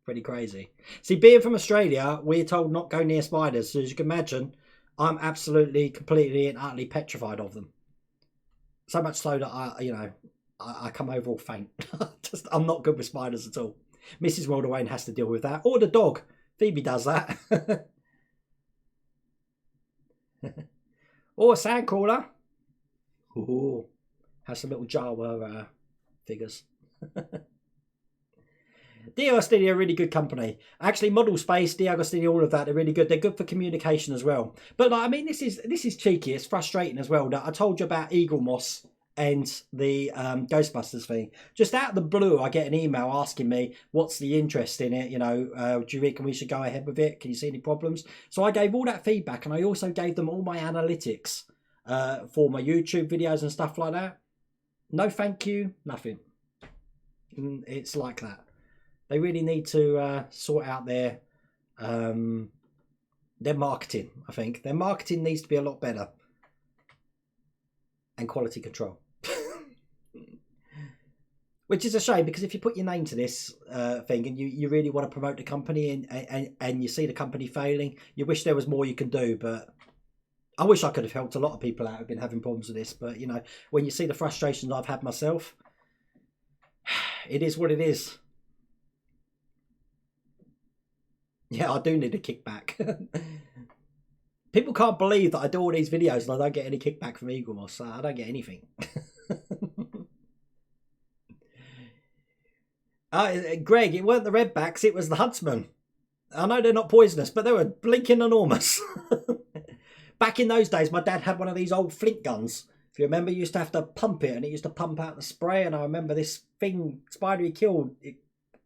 Pretty crazy. See, being from Australia, we're told not go near spiders. So as you can imagine, I'm absolutely, completely and utterly petrified of them. So much so that I come over all faint. I'm not good with spiders at all. Mrs. Wayne has to deal with that. Or the dog. Phoebe does that. Or a sandcrawler. Ooh. Has some little Jawa figures. D'Agostini are really good company. Actually, Model Space, D'Agostini, all of that, they're really good. They're good for communication as well. But like, I mean, this is cheeky. It's frustrating as well. That I told you about Eagle Moss and the Ghostbusters thing. Just out of the blue, I get an email asking me, what's the interest in it? You know, do you reckon we should go ahead with it? Can you see any problems? So I gave all that feedback, and I also gave them all my analytics for my YouTube videos and stuff like that. No thank you, nothing. It's like that. They really need to sort out their marketing, I think. Their marketing needs to be a lot better. And quality control. Which is a shame, because if you put your name to this thing and you really want to promote the company and you see the company failing, you wish there was more you can do. But I wish I could have helped a lot of people out who've been having problems with this. But, you know, when you see the frustrations I've had myself, it is what it is. Yeah, I do need a kickback. People can't believe that I do all these videos and I don't get any kickback from Eagle Moss. I don't get anything. Greg, it weren't the redbacks, it was the huntsmen. I know they're not poisonous, but they were blinking enormous. Back in those days, my dad had one of these old flint guns. If you remember, you used to have to pump it, and it used to pump out the spray. And I remember this thing, spider he killed, it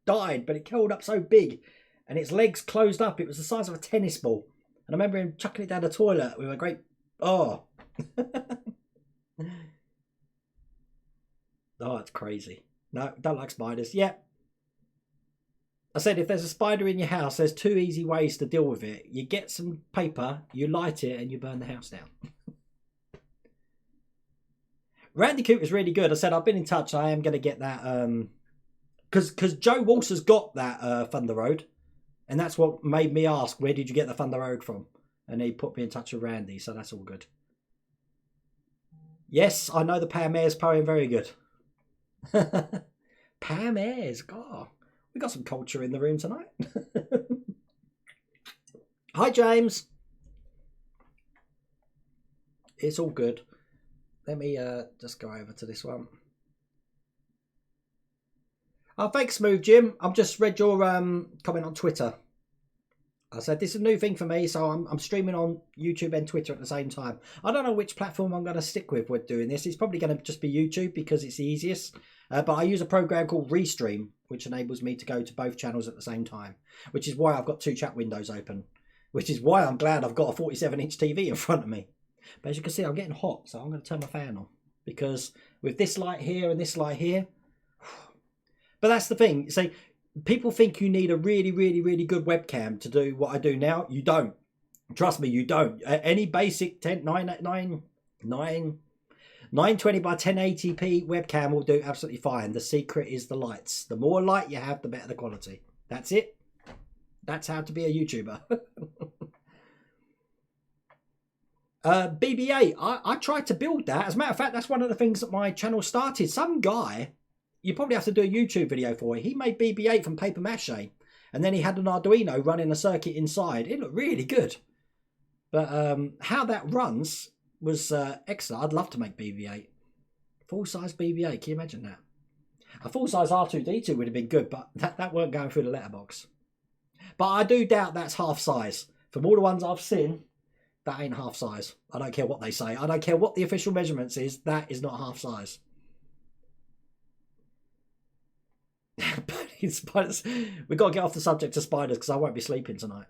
died, but it curled up so big, and its legs closed up. It was the size of a tennis ball. And I remember him chucking it down the toilet with a great... Oh. Oh, it's crazy. No, don't like spiders. Yeah. I said, if there's a spider in your house, there's two easy ways to deal with it. You get some paper, you light it, and you burn the house down. Randy Coop was really good. I said, I've been in touch. I am going to get that... Because Joe Walsh got that Thunder Road. And that's what made me ask, where did you get the Thunder Road from? And he put me in touch with Randy, so that's all good. Yes, I know the Pam Ayres poem very good. Pam Ayres, God. We got some culture in the room tonight. Hi, James. It's all good. Let me just go over to this one. Oh, thanks, Smooth Jim. I've just read your comment on Twitter. I said, this is a new thing for me, so I'm streaming on YouTube and Twitter at the same time. I don't know which platform I'm going to stick with doing this. It's probably going to just be YouTube because it's the easiest. But I use a program called Restream, which enables me to go to both channels at the same time, which is why I've got two chat windows open, which is why I'm glad I've got a 47-inch TV in front of me. But as you can see, I'm getting hot, so I'm going to turn my fan on, because with this light here and this light here... But that's the thing. See, people think you need a really, really, really good webcam to do what I do now. You don't. Trust me, you don't. Any basic 920 by 1080p webcam will do absolutely fine. The secret is the lights. The more light you have, the better the quality. That's it. That's how to be a YouTuber. BB-8. I tried to build that. As a matter of fact, that's one of the things that my channel started. Some guy... You probably have to do a YouTube video for it. He made BB-8 from paper mache. And then he had an Arduino running a circuit inside. It looked really good. But how that runs was excellent. I'd love to make BB-8. Full-size BB-8. Can you imagine that? A full-size R2-D2 would have been good, but that weren't going through the letterbox. But I do doubt that's half size. From all the ones I've seen, that ain't half size. I don't care what they say. I don't care what the official measurements is. That is not half size. Spiders. We've got to get off the subject of spiders because I won't be sleeping tonight.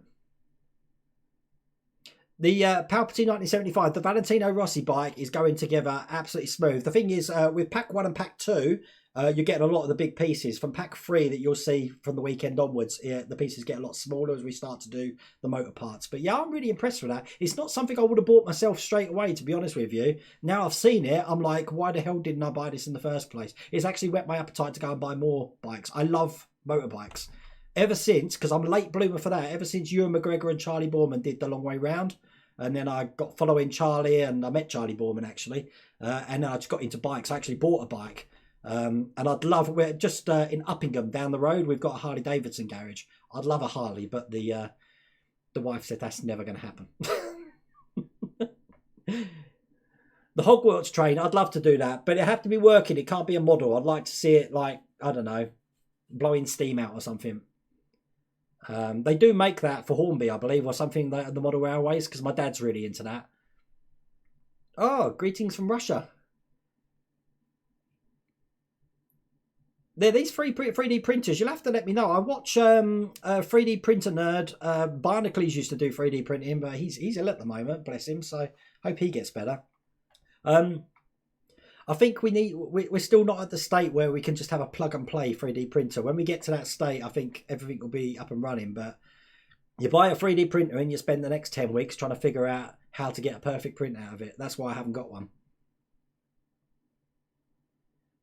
The Palpatine 1975, the Valentino Rossi bike is going together absolutely smooth. The thing is, with pack 1 and pack 2, you're getting a lot of the big pieces. From pack 3 that you'll see from the weekend onwards, the pieces get a lot smaller as we start to do the motor parts. But yeah, I'm really impressed with that. It's not something I would have bought myself straight away, to be honest with you. Now I've seen it, I'm like, why the hell didn't I buy this in the first place? It's actually whet my appetite to go and buy more bikes. I love motorbikes. Ever since, because I'm a late bloomer for that, ever since Ewan McGregor and Charlie Boorman did The Long Way Round, and then I got following Charlie, and I met Charlie Boorman actually, and then I just got into bikes. I actually bought a bike. And I'd love, we're just in Uppingham down the road, we've got a Harley Davidson garage. I'd love a Harley, but the wife said that's never going to happen. The Hogwarts train, I'd love to do that, but it have to be working. It can't be a model. I'd like to see it like, I don't know, blowing steam out or something. They do make that for Hornby, I believe, or something like the Model Railways, because my dad's really into that. Oh, greetings from Russia. They're these 3D printers. You'll have to let me know. I watch 3D Printer Nerd. Barnacles used to do 3D printing, but he's ill at the moment, bless him. So hope he gets better. I think we're still not at the state where we can just have a plug and play 3D printer. When we get to that state, I think everything will be up and running. But you buy a 3D printer and you spend the next 10 weeks trying to figure out how to get a perfect print out of it. That's why I haven't got one.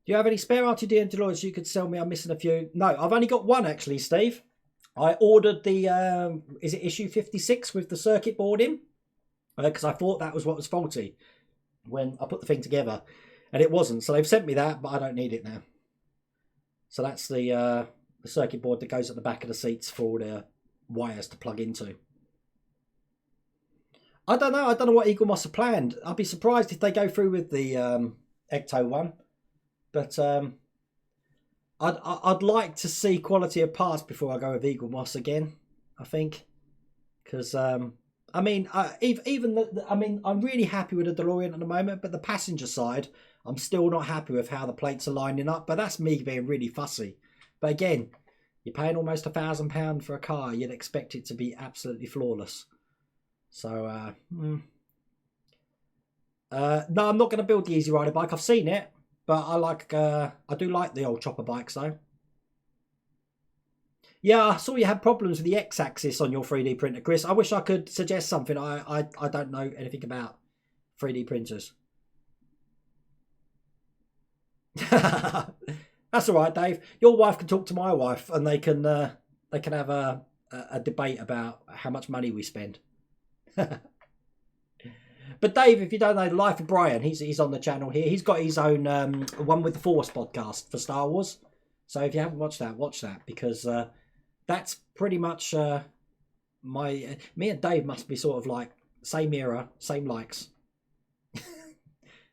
Do you have any spare R2-D and DeLoreans you could sell me? I'm missing a few. No, I've only got one actually, Steve. I ordered the, is it issue 56 with the circuit board in? Because I thought that was what was faulty when I put the thing together. And it wasn't. So they've sent me that, but I don't need it now. So that's the circuit board that goes at the back of the seats for all the wires to plug into. I don't know. I don't know what Eagle Moss have planned. I'd be surprised if they go through with the Ecto one. But I'd like to see quality of parts before I go with Eagle Moss again, I think. Because, I mean, I'm really happy with the DeLorean at the moment, but the passenger side, I'm still not happy with how the plates are lining up. But that's me being really fussy. But again, you're paying almost £1,000 for a car. You'd expect it to be absolutely flawless. So, no, I'm not going to build the Easy Rider bike. I've seen it. But I do like the old chopper bikes though. Yeah, I saw you had problems with the X-axis on your 3D printer, Chris. I wish I could suggest something. I don't know anything about 3D printers. That's all right, Dave. Your wife can talk to my wife, and they can have a debate about how much money we spend. But Dave, if you don't know, The Life of Brian, he's on the channel here. He's got his own One with the Force podcast for Star Wars. So if you haven't watched that, watch that, because that's pretty much me and Dave must be sort of like same era, same likes.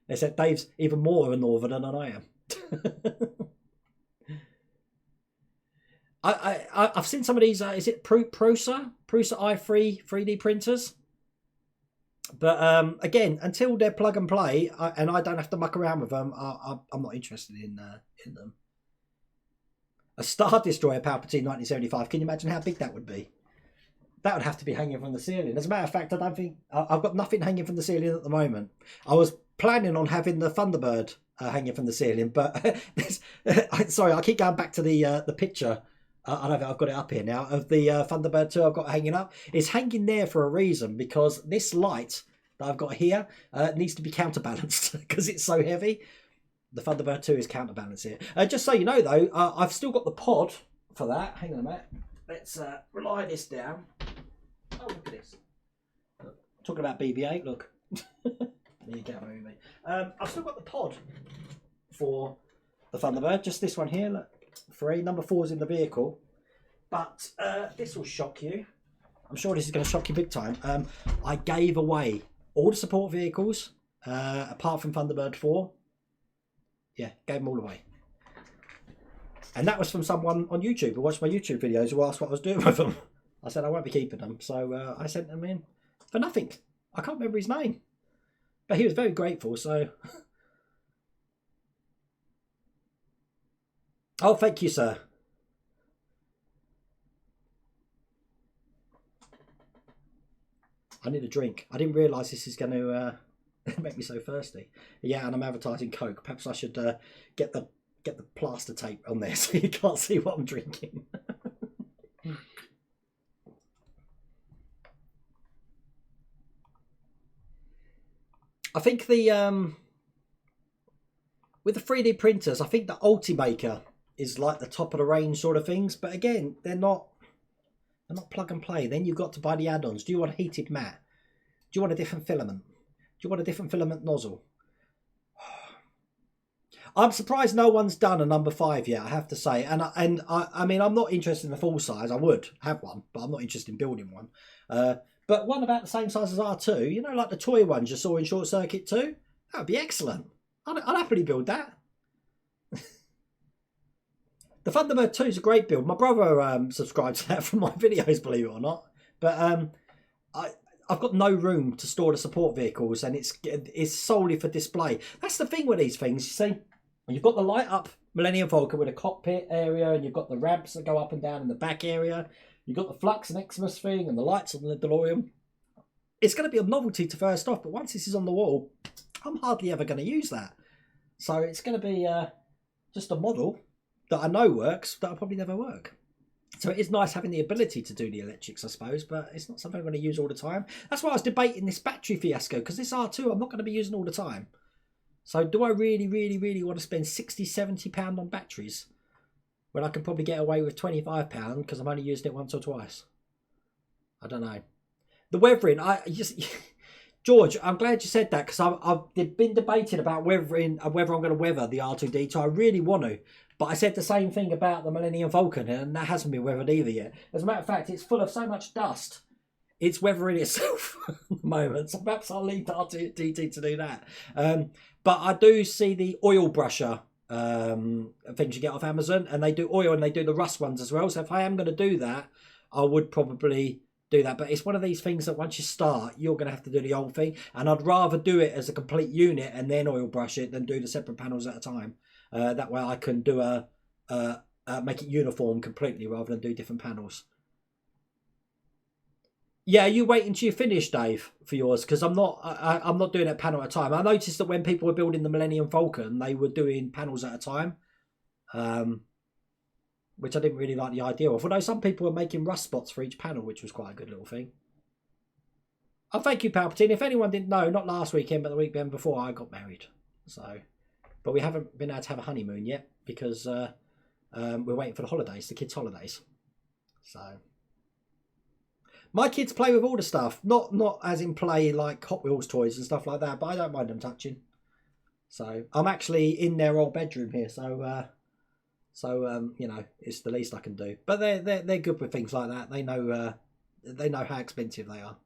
Except Dave's even more of a northerner than I am. I've seen some of these. Is it Prusa i3 3D printers? But again, until they're plug and play, and I don't have to muck around with them, I'm not interested in them. A Star Destroyer Palpatine 1975. Can you imagine how big that would be? That would have to be hanging from the ceiling. As a matter of fact, I don't think I've got nothing hanging from the ceiling at the moment. I was planning on having the Thunderbird hanging from the ceiling, but sorry, I keep going back to the picture. I don't think I've got it up here now, of the Thunderbird 2 I've got hanging up. It's hanging there for a reason, because this light that I've got here needs to be counterbalanced because it's so heavy. The Thunderbird 2 is counterbalanced here. Just so you know, though, I've still got the pod for that. Hang on a minute. Let's rely this down. Oh, look at this. Look, talking about BB-8, look. There you go, me. I've still got the pod for the Thunderbird, just this one here, look. 3, number 4 is in the vehicle, but this will shock you. I'm sure this is going to shock you big time. I gave away all the support vehicles apart from Thunderbird 4. Yeah, gave them all away, and that was from someone on YouTube who watched my YouTube videos who asked what I was doing with them. I said I won't be keeping them, so I sent them in for nothing. I can't remember his name, but he was very grateful. So oh, thank you, sir. I need a drink. I didn't realise this is going to make me so thirsty. Yeah, and I'm advertising Coke. Perhaps I should get the plaster tape on there so you can't see what I'm drinking. I think the with the 3D printers, I think the Ultimaker is like the top of the range sort of things, but again, they're not plug and play. Then you've got to buy the add-ons. Do you want a heated mat? Do you want a different filament? Do you want a different filament nozzle? I'm surprised no one's done a number 5 yet, I have to say. And I mean, I'm not interested in the full size. I would have one, but I'm not interested in building one. But one about the same size as R2, you know, like the toy ones you saw in Short Circuit 2? That would be excellent. I'd happily build that. The Thunderbird 2 is a great build. My brother subscribes to that from my videos, believe it or not. But I've got no room to store the support vehicles, and it's solely for display. That's the thing with these things. You see, you've got the light up Millennium Falcon with a cockpit area, and you've got the ramps that go up and down in the back area. You've got the Flux and Xmas thing and the lights on the DeLorean. It's going to be a novelty to first off, but once this is on the wall, I'm hardly ever going to use that. So it's going to be just a model that I know works, that'll probably never work. So it is nice having the ability to do the electrics, I suppose, but it's not something I'm going to use all the time. That's why I was debating this battery fiasco, because this R2 I'm not going to be using all the time. So do I really, really, really want to spend £60, £70 on batteries when I can probably get away with £25 because I'm only using it once or twice? I don't know. The weathering, George, I'm glad you said that, because I've been debating about whether I'm going to weather the R2-D2. I really want to. But I said the same thing about the Millennium Falcon, and that hasn't been weathered either yet. As a matter of fact, it's full of so much dust, it's weathering itself at the moment. So perhaps I'll leave the R2-D2 to do that. But I do see the oil brusher things you get off Amazon, and they do oil and they do the rust ones as well. So if I am going to do that, I would probably do that. But it's one of these things that once you start, you're going to have to do the whole thing. And I'd rather do it as a complete unit and then oil brush it than do the separate panels at a time. That way I can do make it uniform completely rather than do different panels. Yeah, you wait until you finish, Dave, for yours, because I'm not doing it panel at a time. I noticed that when people were building the Millennium Falcon, they were doing panels at a time, which I didn't really like the idea of. Although some people were making rust spots for each panel, which was quite a good little thing. Oh, thank you, Palpatine. If anyone didn't know, not last weekend, but the weekend before, I got married. So, but we haven't been able to have a honeymoon yet because we're waiting for the holidays, the kids' holidays. So. My kids play with all the stuff, not as in play like Hot Wheels toys and stuff like that, but I don't mind them touching. So I'm actually in their old bedroom here, so you know, it's the least I can do. But they're good with things like that. They know how expensive they are.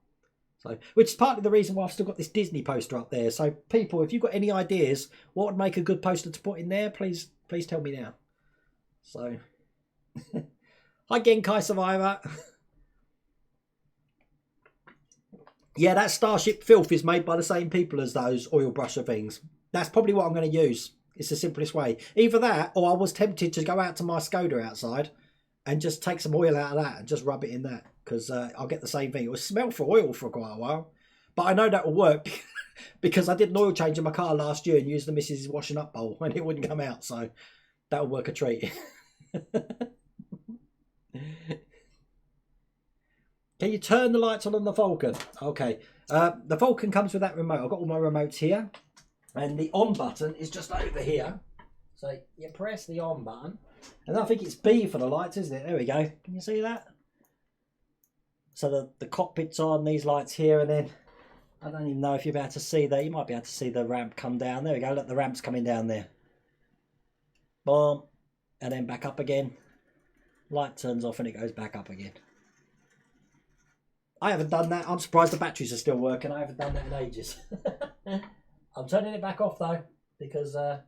So, which is partly the reason why I've still got this Disney poster up there. So people, if you've got any ideas what would make a good poster to put in there, please tell me now. So, hi Genkai Survivor. Yeah, that Starship filth is made by the same people as those oil brusher things. That's probably what I'm going to use. It's the simplest way. Either that, or I was tempted to go out to my Skoda outside and just take some oil out of that and just rub it in that, because I'll get the same thing. It will smell for oil for quite a while. But I know that will work because I did an oil change in my car last year and used the missus' washing up bowl and it wouldn't come out. So that'll work a treat. Can you turn the lights on the Falcon? Okay. The Falcon comes with that remote. I've got all my remotes here. And the on button is just over here. So you press the on button. And I think it's B for the lights, isn't it? There we go. Can you see that? So the cockpit's on, these lights here. And then, I don't even know if you're able to see that. You might be able to see the ramp come down. There we go. Look, the ramp's coming down there. Boom. And then back up again. Light turns off and it goes back up again. I haven't done that. I'm surprised the batteries are still working. I haven't done that in ages. I'm turning it back off though, because I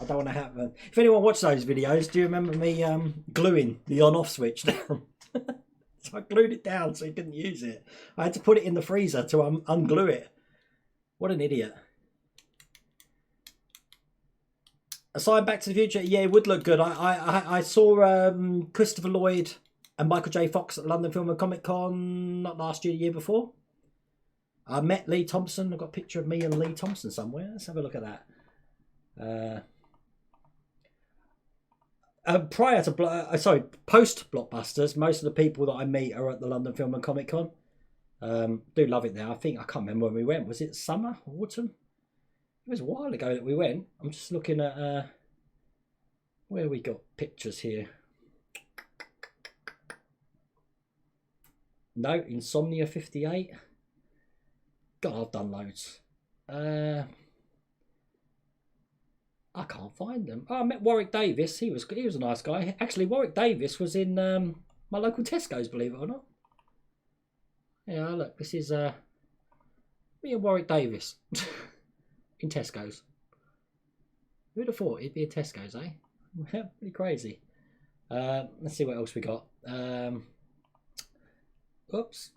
don't want to have... if anyone watched those videos, do you remember me gluing the on-off switch down? So I glued it down so you couldn't use it. I had to put it in the freezer to unglue it. What an idiot. Aside Back to the Future, yeah, it would look good. I saw Christopher Lloyd and Michael J. Fox at London Film and Comic Con, not last year, the year before. I met Lee Thompson. I've got a picture of me and Lee Thompson somewhere. Let's have a look at that. Prior to, post Blockbusters, most of the people that I meet are at the London Film and Comic Con. Do love it there. I can't remember when we went. Was it summer, autumn? It was a while ago that we went. I'm just looking at where we got pictures here. No, Insomnia 58. God, I've done loads. I can't find them. Oh, I met Warwick Davis. He was a nice guy. Actually, Warwick Davis was in my local Tesco's, believe it or not. Yeah, look, this is me and Warwick Davis in Tesco's. Who'd have thought he'd be in Tesco's, eh? Pretty crazy. Let's see what else we got. Oops.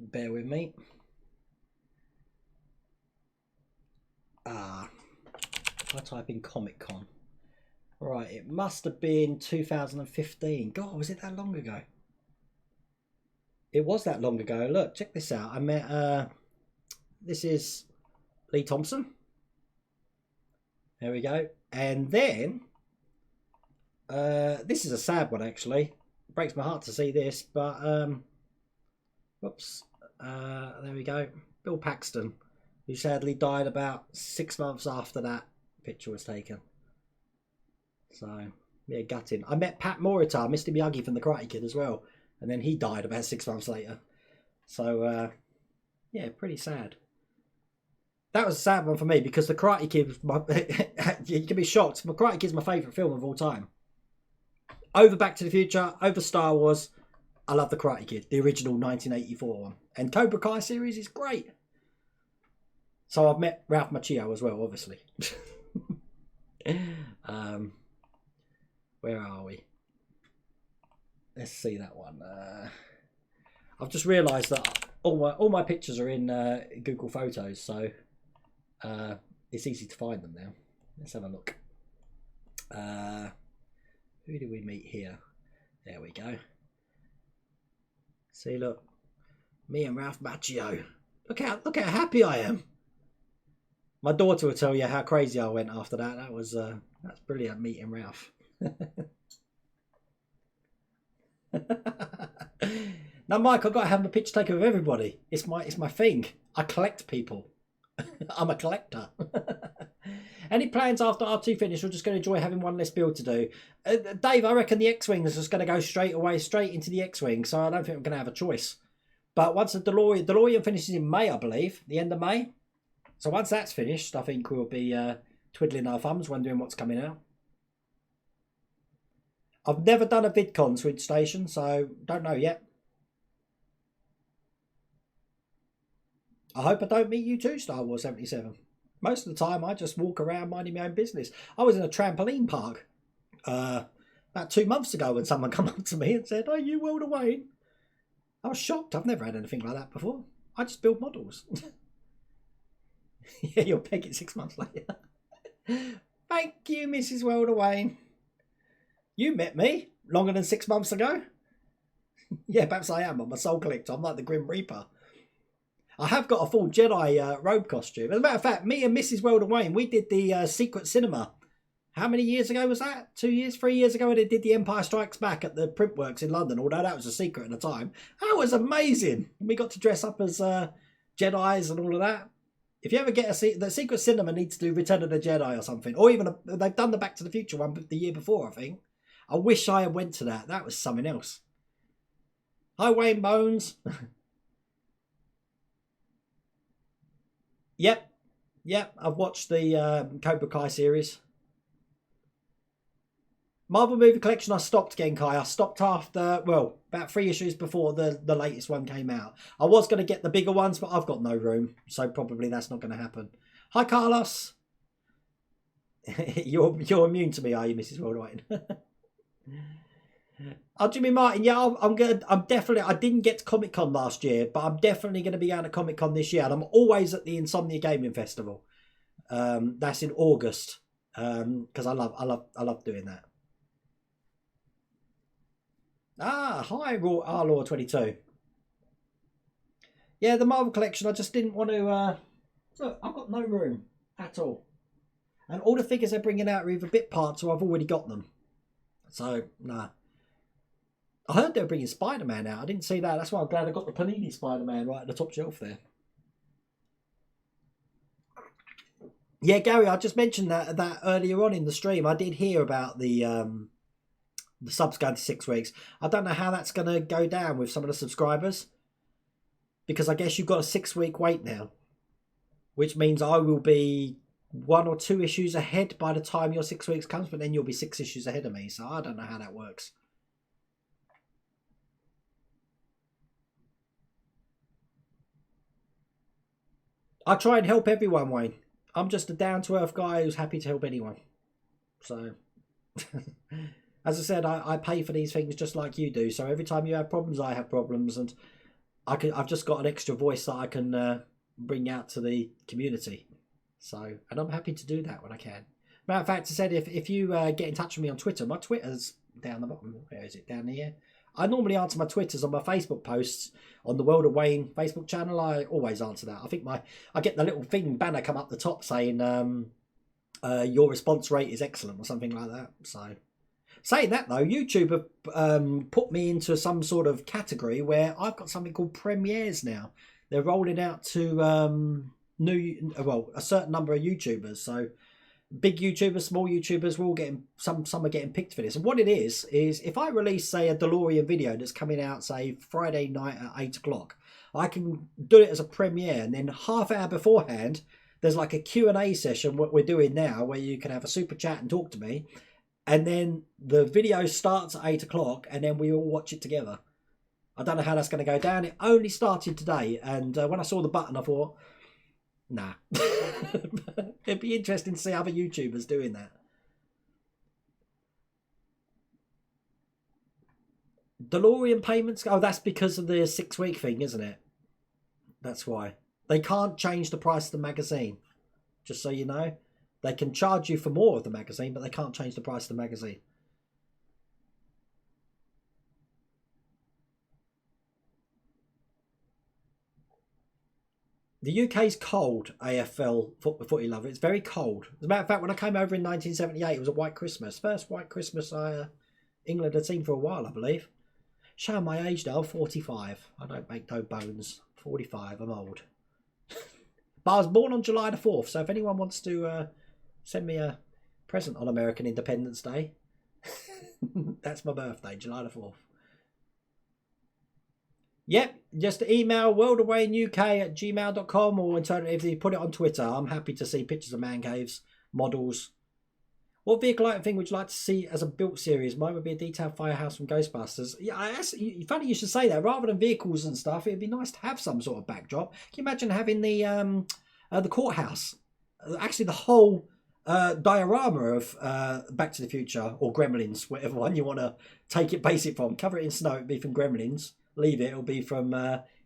Bear with me. If I type in Comic Con. Right, it must have been 2015. God, was it that long ago? It was that long ago. Look, check this out. I met, this is Lee Thompson. There we go. And then, this is a sad one actually. It breaks my heart to see this, but, whoops. There we go. Bill Paxton, who sadly died about 6 months after that picture was taken. So, yeah, gutting. I met Pat Morita, Mr. Miyagi from The Karate Kid as well. And then he died about 6 months later. So, yeah, pretty sad. That was a sad one for me because The Karate Kid was my... you can be shocked. The Karate Kid's my favourite film of all time. Over Back to the Future, over Star Wars. I love The Karate Kid, the original 1984 one. And Cobra Kai series is great. So I've met Ralph Macchio as well, obviously. Where are we? Let's see that one. I've just realised that all my pictures are in Google Photos, so it's easy to find them now. Let's have a look. Who do we meet here? There we go. See, look, me and Ralph Macchio. Look how happy I am. My daughter will tell you how crazy I went after that. That's brilliant meeting Ralph. Now, Mike, I've got to have a picture taken with everybody. It's my thing. I collect people. I'm a collector. Any plans after R2 finish? We're just going to enjoy having one less build to do. Dave, I reckon the X-Wing is just going to go straight into the X-Wing, so I don't think I'm going to have a choice. But once the DeLorean finishes in May, I believe, the end of May. So once that's finished, I think we'll be twiddling our thumbs, wondering what's coming out. I've never done a VidCon Switch Station, so don't know yet. I hope I don't meet you too, Star Wars 77. Most of the time, I just walk around minding my own business. I was in a trampoline park about 2 months ago when someone came up to me and said, "Are you World of Wayne?" I was shocked. I've never had anything like that before. I just build models. Yeah, you'll peg it 6 months later. Thank you, Mrs. World of Wayne. You met me longer than 6 months ago. Yeah, perhaps I am. I'm a soul collector. I'm like the Grim Reaper. I have got a full Jedi robe costume. As a matter of fact, me and Mrs. World of Wayne, we did the Secret Cinema. How many years ago was that? 2 years, 3 years ago, they did the Empire Strikes Back at the Printworks in London, although that was a secret at the time. That was amazing. We got to dress up as Jedis and all of that. If you ever get the Secret Cinema needs to do Return of the Jedi or something, or even they've done the Back to the Future one the year before, I think. I wish I had went to that. That was something else. Hi, Wayne Bones. Yep. I've watched the Cobra Kai series. Marvel movie collection, I stopped, Genkai. I stopped after, well, about 3 issues before the latest one came out. I was going to get the bigger ones, but I've got no room, so probably that's not going to happen. Hi, Carlos. You're immune to me, are you, Mrs. Worldwide? Oh, Jimmy Martin, yeah, I'm definitely. I didn't get to Comic Con last year, but I'm definitely going to be going to Comic Con this year, and I'm always at the Insomnia Gaming Festival. That's in August, because I love doing that. Ah, hi, R-Law22. Yeah, the Marvel collection. I just didn't want to. Look, I've got no room at all, and all the figures they're bringing out are either bit parts or I've already got them. So nah. I heard they were bringing Spider-Man out. I didn't see that. That's why I'm glad I got the Panini Spider-Man right at the top shelf there. Yeah, Gary, I just mentioned that earlier on in the stream. I did hear about the subs going to 6 weeks. I don't know how that's going to go down with some of the subscribers, because I guess you've got a 6 week wait now, which means I will be 1 or 2 issues ahead by the time your 6 weeks comes, but then you'll be 6 issues ahead of me. So I don't know how that works. I try and help everyone, Wayne. I'm just a down-to-earth guy who's happy to help anyone. So, as I said, I pay for these things just like you do. So every time you have problems, I have problems. And I've just got an extra voice that I can bring out to the community. So, and I'm happy to do that when I can. Matter of fact, I said if you get in touch with me on Twitter, my Twitter's down the bottom. Where is it? Down here. I normally answer my Twitters on my Facebook posts on the World of Wayne Facebook channel. I always answer that. I think I get the little thing banner come up the top saying your response rate is excellent or something like that. So saying that though, YouTube have put me into some sort of category where I've got something called premieres now. They're rolling out to a certain number of YouTubers. So big YouTubers, small YouTubers, we're all getting some are getting picked for this. And what it is if I release, say, a DeLorean video that's coming out, say, Friday night at 8 o'clock, I can do it as a premiere, and then half hour beforehand, there's like a Q&A session, what we're doing now, where you can have a super chat and talk to me, and then the video starts at 8 o'clock, and then we all watch it together. I don't know how that's going to go down. It only started today, and when I saw the button, I thought, nah. It'd be interesting to see other YouTubers doing that. DeLorean payments? Oh, that's because of the 6-week thing, isn't it? That's why. They can't change the price of the magazine. Just so you know. They can charge you for more of the magazine, but they can't change the price of the magazine. The UK's cold, AFL footy lover. It's very cold. As a matter of fact, when I came over in 1978, it was a white Christmas. First white Christmas England had seen for a while, I believe. Showing my age though, 45. I don't make no bones. 45, I'm old. But I was born on July the 4th, so if anyone wants to send me a present on American Independence Day, that's my birthday, July the 4th. Yep, just email worldofwayneuk@gmail.com, or alternatively put it on Twitter. I'm happy to see pictures of man caves, models. What vehicle item thing would you like to see as a built series? Mine would be a detailed firehouse from Ghostbusters. Yeah, funny you should say that. Rather than vehicles and stuff, it'd be nice to have some sort of backdrop. Can you imagine having the courthouse? Actually, the whole diorama of Back to the Future or Gremlins, whatever one you want to take it basic from. Cover it in snow, it'd be from Gremlins. Leave it, it'll be from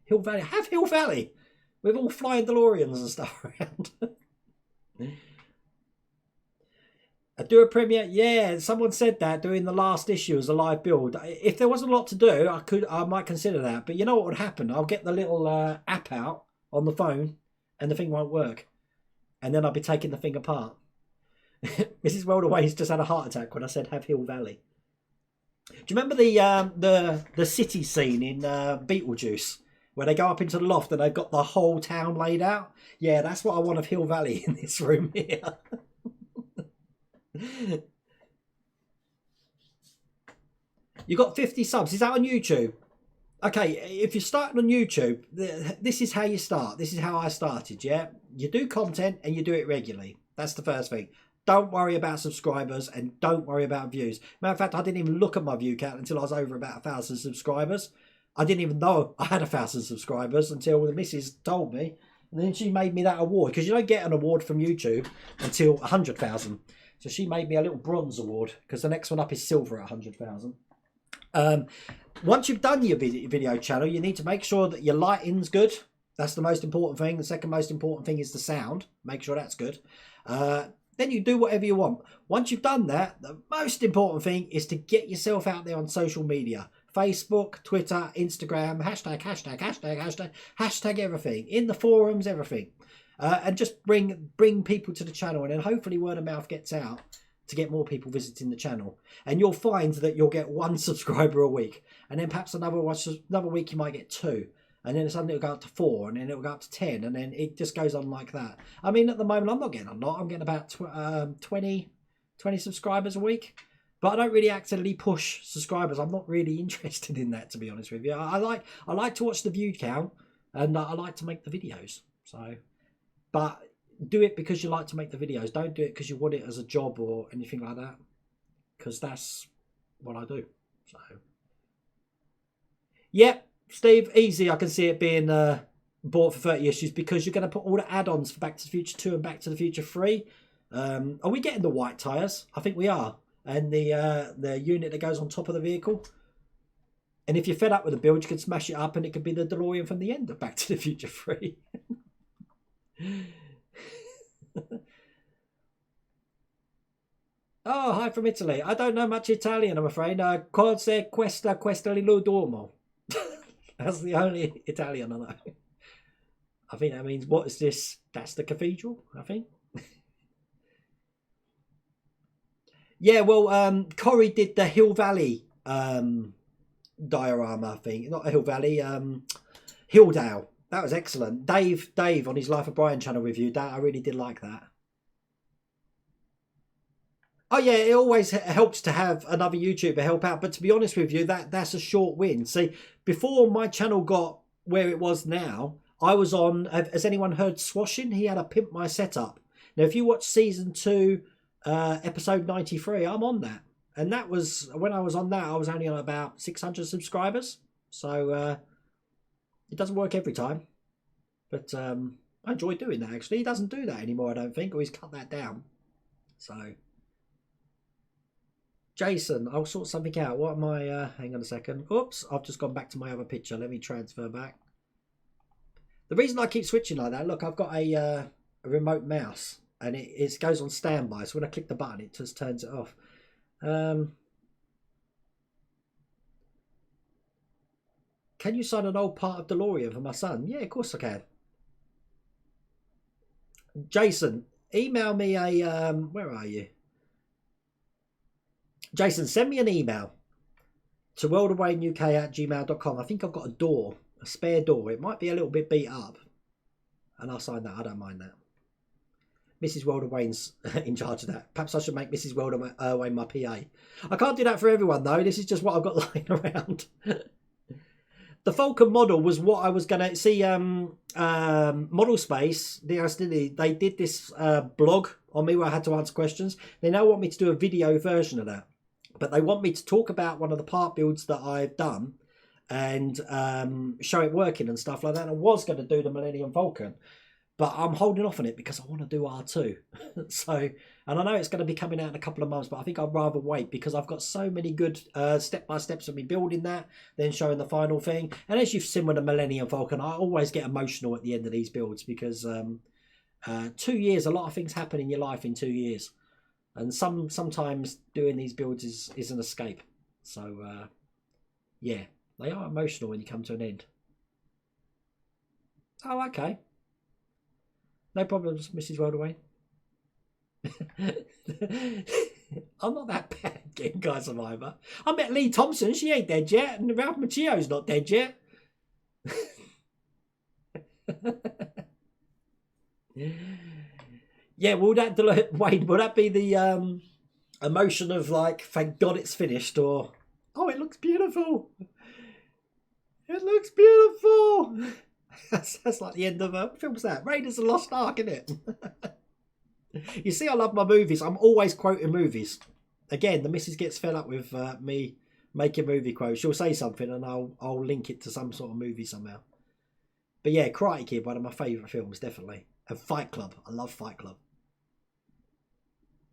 Hill Valley. Have Hill Valley with all flying DeLoreans and stuff around. Do a premiere, yeah. Someone said that doing the last issue as a live build. If there wasn't a lot to do, I might consider that. But you know what would happen? I'll get the little app out on the phone, and the thing won't work, and then I'll be taking the thing apart. Mrs. Worldaway's just had a heart attack when I said have Hill Valley. Do you remember the city scene in Beetlejuice where they go up into the loft and they've got the whole town laid out? Yeah, that's what I want of Hill Valley in this room here. You got 50 subs. Is that on YouTube? Okay, if you're starting on YouTube, this is how you start. This is how I started, yeah? You do content and you do it regularly. That's the first thing. Don't worry about subscribers and don't worry about views. Matter of fact, I didn't even look at my view count until I was over about 1,000 subscribers. I didn't even know I had 1,000 subscribers until the missus told me. And then she made me that award, because you don't get an award from YouTube until 100,000. So she made me a little bronze award, because the next one up is silver at 100,000. Once you've done your video channel, you need to make sure that your lighting's good. That's the most important thing. The second most important thing is the sound. Make sure that's good. Then you do whatever you want. Once you've done that, the most important thing is to get yourself out there on social media. Facebook, Twitter, Instagram, hashtag everything. In the forums, everything. And just bring people to the channel, and then hopefully word of mouth gets out to get more people visiting the channel. And you'll find that you'll get 1 subscriber a week. And then perhaps another week you might get 2. And then suddenly it'll go up to 4, and then it'll go up to 10, and then it just goes on like that. I mean, at the moment, I'm not getting a lot. I'm getting about 20 subscribers a week. But I don't really actively push subscribers. I'm not really interested in that, to be honest with you. I like to watch the view count, and I like to make the videos. So, but do it because you like to make the videos. Don't do it because you want it as a job or anything like that. Because that's what I do. So, yep. Steve, easy. I can see it being bought for 30 issues, because you're going to put all the add-ons for Back to the Future 2 and Back to the Future 3. Are we getting the white tyres? I think we are. And the unit that goes on top of the vehicle. And if you're fed up with the build, you can smash it up and it could be the DeLorean from the end of Back to the Future 3. Oh, hi from Italy. I don't know much Italian, I'm afraid. Cose questa l'uomo. That's the only Italian I know. I think that means, what is this? That's the cathedral, I think. Yeah, well, Corey did the Hill Valley diorama thing. Not a Hill Valley, Hilldale. That was excellent. Dave on his Life of Brian channel reviewed that. I really did like that. Oh yeah, it always helps to have another YouTuber help out. But to be honest with you, that's a short win. See, before my channel got where it was now, I was on. Has anyone heard Swashing? He had a Pimp My Setup. Now, if you watch season 2, episode 93, I'm on that, and that was when I was on that. I was only on about 600 subscribers, so it doesn't work every time. But I enjoy doing that. Actually, he doesn't do that anymore, I don't think, or he's cut that down. So. Jason, I'll sort something out. What am I? Hang on a second. Oops, I've just gone back to my other picture. Let me transfer back. The reason I keep switching like that, look, I've got a remote mouse and it goes on standby. So when I click the button, it just turns it off. Can you sign an old part of DeLorean for my son? Yeah, of course I can. Jason, email me a... where are you? Jason, send me an email to worldofwayneuk@gmail.com. I think I've got a spare door. It might be a little bit beat up. And I'll sign that. I don't mind that. Mrs. World of Wayne's in charge of that. Perhaps I should make Mrs. World of Wayne my PA. I can't do that for everyone, though. This is just what I've got lying around. The Falcon model was what I was going to see. Model Space, they did this blog on me where I had to answer questions. They now want me to do a video version of that. But they want me to talk about one of the part builds that I've done and show it working and stuff like that. I was going to do the Millennium Falcon, but I'm holding off on it because I want to do R2. So, and I know it's going to be coming out in a couple of months, but I think I'd rather wait because I've got so many good step-by-steps of me building that, then showing the final thing. And as you've seen with the Millennium Falcon, I always get emotional at the end of these builds because 2 years, a lot of things happen in your life in 2 years. And sometimes doing these builds is an escape. So, yeah, they are emotional when you come to an end. Oh, okay. No problems, Mrs. Wildaway. I'm not that bad getting Guy Survivor. I met Lee Thompson. She ain't dead yet. And Ralph Macchio's not dead yet. Yeah, will that be the emotion of like, thank God it's finished, or oh, it looks beautiful. It looks beautiful. That's like the end of what film's that? Raiders of the Lost Ark, isn't it? You see, I love my movies. I'm always quoting movies. Again, the missus gets fed up with me making movie quotes. She'll say something and I'll link it to some sort of movie somehow. But yeah, Karate Kid, one of my favourite films, definitely. And Fight Club. I love Fight Club.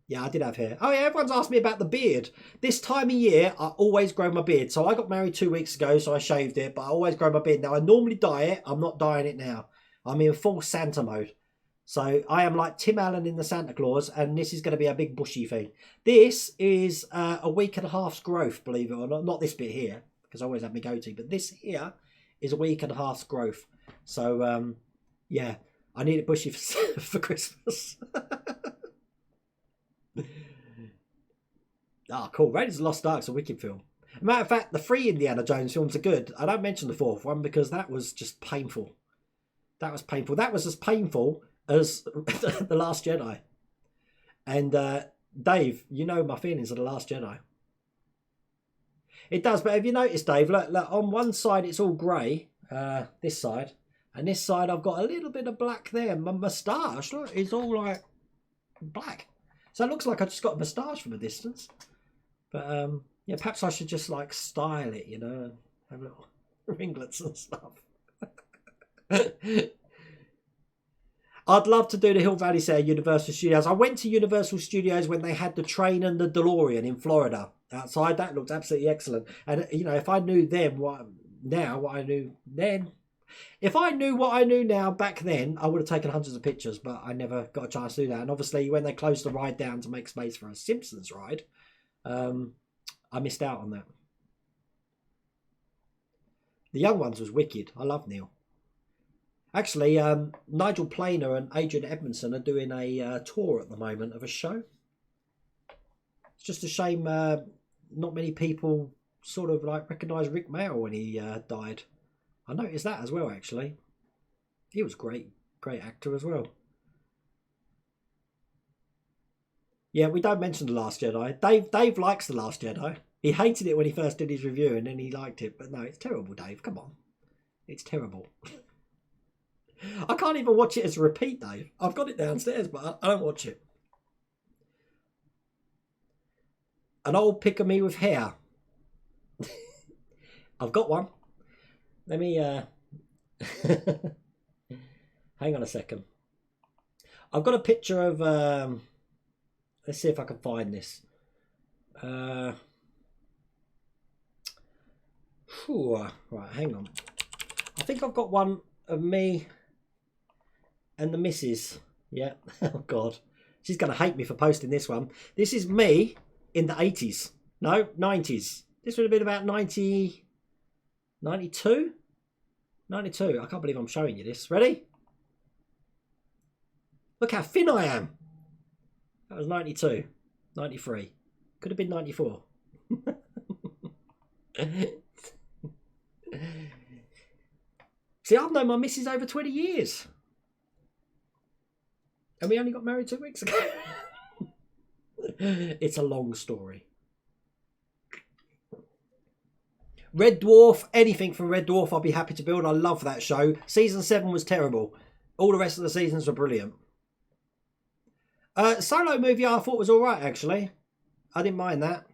Yeah, I did have hair. Oh yeah, everyone's asked me about the beard. This time of year, I always grow my beard. So I got married 2 weeks ago, so I shaved it, but I always grow my beard. Now, I normally dye it. I'm not dyeing it now. I'm in full Santa mode. So I am like Tim Allen in the Santa Claus, and this is going to be a big bushy thing. This is a week and a half's growth, believe it or not. Not this bit here, because I always have my goatee, but this here is a week and a half's growth. So, yeah, I need it bushy for Christmas. Ah, oh, cool. Raiders of the Lost Ark's a wicked film. Matter of fact, the 3 Indiana Jones films are good. I don't mention the 4th one because that was just painful. That was painful. That was as painful as The Last Jedi. And Dave, you know my feelings of The Last Jedi. It does, but have you noticed, Dave, look, on one side it's all grey, this side, and this side I've got a little bit of black there. My moustache, look, it's all like black. So it looks like I just got a moustache from a distance. But yeah, perhaps I should just like style it, you know, and have little ringlets and stuff. I'd love to do the Hill Valley set at Universal Studios. I went to Universal Studios when they had the train and the DeLorean in Florida outside. That looked absolutely excellent. And you know, if I knew then what I knew then, If I knew what I knew now back then, I would have taken hundreds of pictures, but I never got a chance to do that. And obviously, when they closed the ride down to make space for a Simpsons ride, I missed out on that. The Young Ones was wicked. I love Neil. Actually, Nigel Planer and Adrian Edmondson are doing a tour at the moment of a show. It's just a shame not many people sort of like recognised Rick Mayall when he died. I noticed that as well, actually. He was great actor as well. Yeah, we don't mention The Last Jedi. Dave likes The Last Jedi. He hated it when he first did his review, and then he liked it. But no, it's terrible, Dave. Come on. It's terrible. I can't even watch it as a repeat, Dave. I've got it downstairs, but I don't watch it. An old pick of me with hair. I've got one. Let me hang on a second. I've got a picture of let's see if I can find this. Right, hang on. I think I've got one of me and the missus. Yeah. Oh God, she's gonna hate me for posting this one. This is me in the 80s. No, 90s. This would have been about 92. I can't believe I'm showing you this. Ready? Look how thin I am. That was 92. 93. Could have been 94. See, I've known my missus over 20 years. And we only got married 2 weeks ago. It's a long story. Red Dwarf, anything from Red Dwarf I'll be happy to build. I love that show. Season 7 was terrible. All the rest of the seasons were brilliant. Solo movie I thought was alright, actually. I didn't mind that.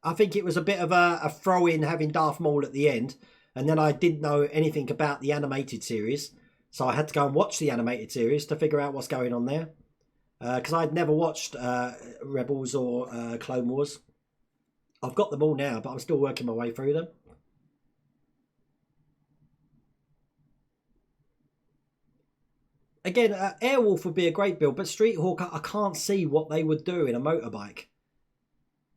I think it was a bit of a throw-in having Darth Maul at the end. And then I didn't know anything about the animated series. So I had to go and watch the animated series to figure out what's going on there. Because I'd never watched Rebels or Clone Wars. I've got them all now, but I'm still working my way through them. Again, Airwolf would be a great build, but Street Hawk, I can't see what they would do in a motorbike.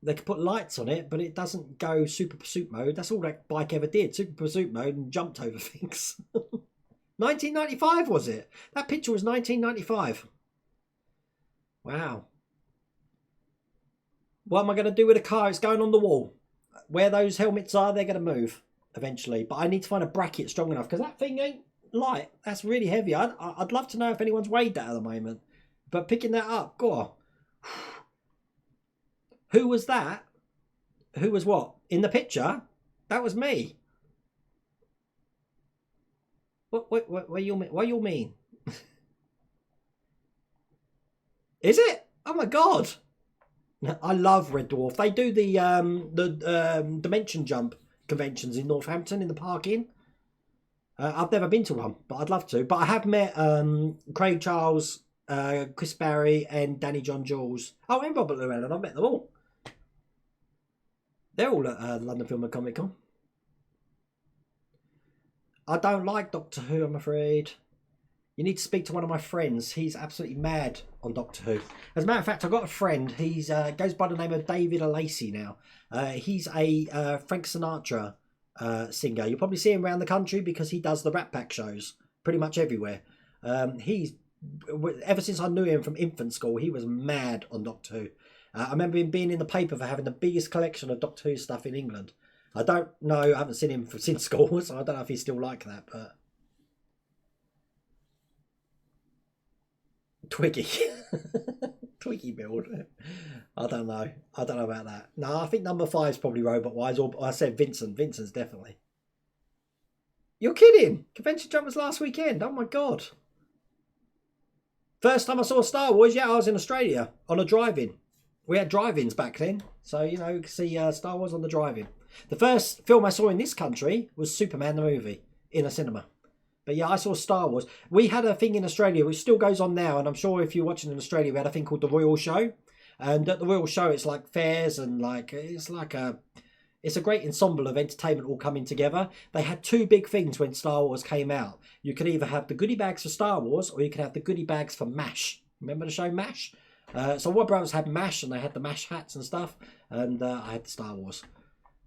They could put lights on it, but it doesn't go Super Pursuit mode. That's all that bike ever did, Super Pursuit mode, and jumped over things. 1995 was it? That picture was 1995. Wow. What am I going to do with a car? It's going on the wall. Where those helmets are, they're going to move eventually. But I need to find a bracket strong enough because that thing ain't light. That's really heavy. I'd love to know if anyone's weighed that at the moment. But picking that up, go on. Who was that? Who was what? In the picture? That was me. What you mean? Is it? Oh my God. I love Red Dwarf. They do the Dimension Jump conventions in Northampton in the Park Inn. I've never been to one, but I'd love to. But I have met Craig Charles, Chris Barry, and Danny John Jules. Oh, and Robert Llewellyn. I've met them all. They're all at the London Film and Comic Con. I don't like Doctor Who, I'm afraid. You need to speak to one of my friends. He's absolutely mad on Doctor Who. As a matter of fact, I've got a friend. He's goes by the name of David Lacey now. He's a Frank Sinatra singer. You'll probably see him around the country because he does the Rat Pack shows pretty much everywhere. He's ever since I knew him from infant school, he was mad on Doctor Who. I remember him being in the paper for having the biggest collection of Doctor Who stuff in England. I don't know. I haven't seen him since school, so I don't know if he's still like that. But Twiggy, Twiggy build. I don't know. I don't know about that. No, I think number 5 is probably Robot Wise, or I said Vincent. Vincent's definitely. You're kidding? Convention Jump was last weekend. Oh my God. First time I saw Star Wars, yeah, I was in Australia on a drive-in. We had drive-ins back then, so you know, you could see Star Wars on the drive-in. The first film I saw in this country was Superman the movie in a cinema. But yeah, I saw Star Wars. We had a thing in Australia which still goes on now, and I'm sure if you're watching in Australia, we had a thing called the Royal Show. And at the Royal Show, it's like fairs and like it's like a It's a great ensemble of entertainment all coming together. They had two big things when Star Wars came out. You could either have the goodie bags for Star Wars, or you could have the goodie bags for MASH. Remember the show MASH? So Warner Brothers had MASH, and they had the MASH hats and stuff, and I had the Star Wars.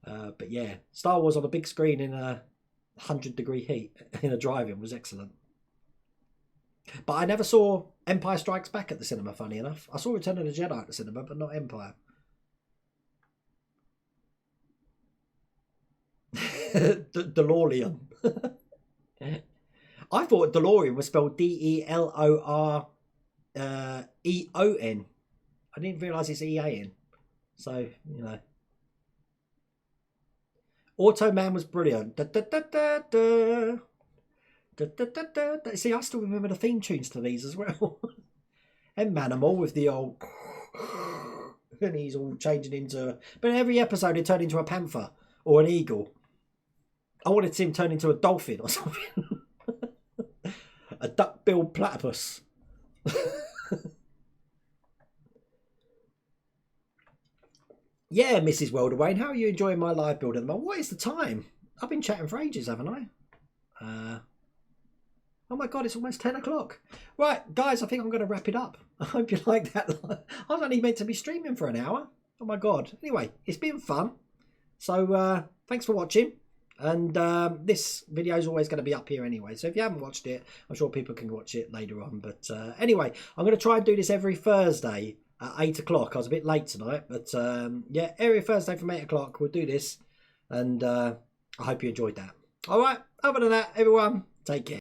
But yeah, Star Wars on a big screen in a 100-degree heat in a drive-in was excellent. But I never saw Empire Strikes Back at the cinema, funny enough. I saw Return of the Jedi at the cinema, but not Empire. DeLorean. I thought DeLorean was spelled DeLoreeon. I didn't realise it's EAN. So, you know. Automan was brilliant. See, I still remember the theme tunes to these as well. And Manimal with the old... and he's all changing into... But every episode it turned into a panther or an eagle. I wanted to see him turn into a dolphin or something. A duck-billed platypus. Yeah, Mrs. Welderwayne, how are you enjoying my live build at the moment? What is the time? I've been chatting for ages, haven't I? Oh my God, it's almost 10 o'clock. Right, guys, I think I'm going to wrap it up. I hope you like that. I was only meant to be streaming for an hour. Oh my God. Anyway, it's been fun. So thanks for watching. And this video is always going to be up here anyway. So if you haven't watched it, I'm sure people can watch it later on. But anyway, I'm going to try and do this every Thursday at 8 o'clock. I was a bit late tonight. But yeah, every Thursday from 8 o'clock, we'll do this. And I hope you enjoyed that. All right. Other than that, everyone, take care.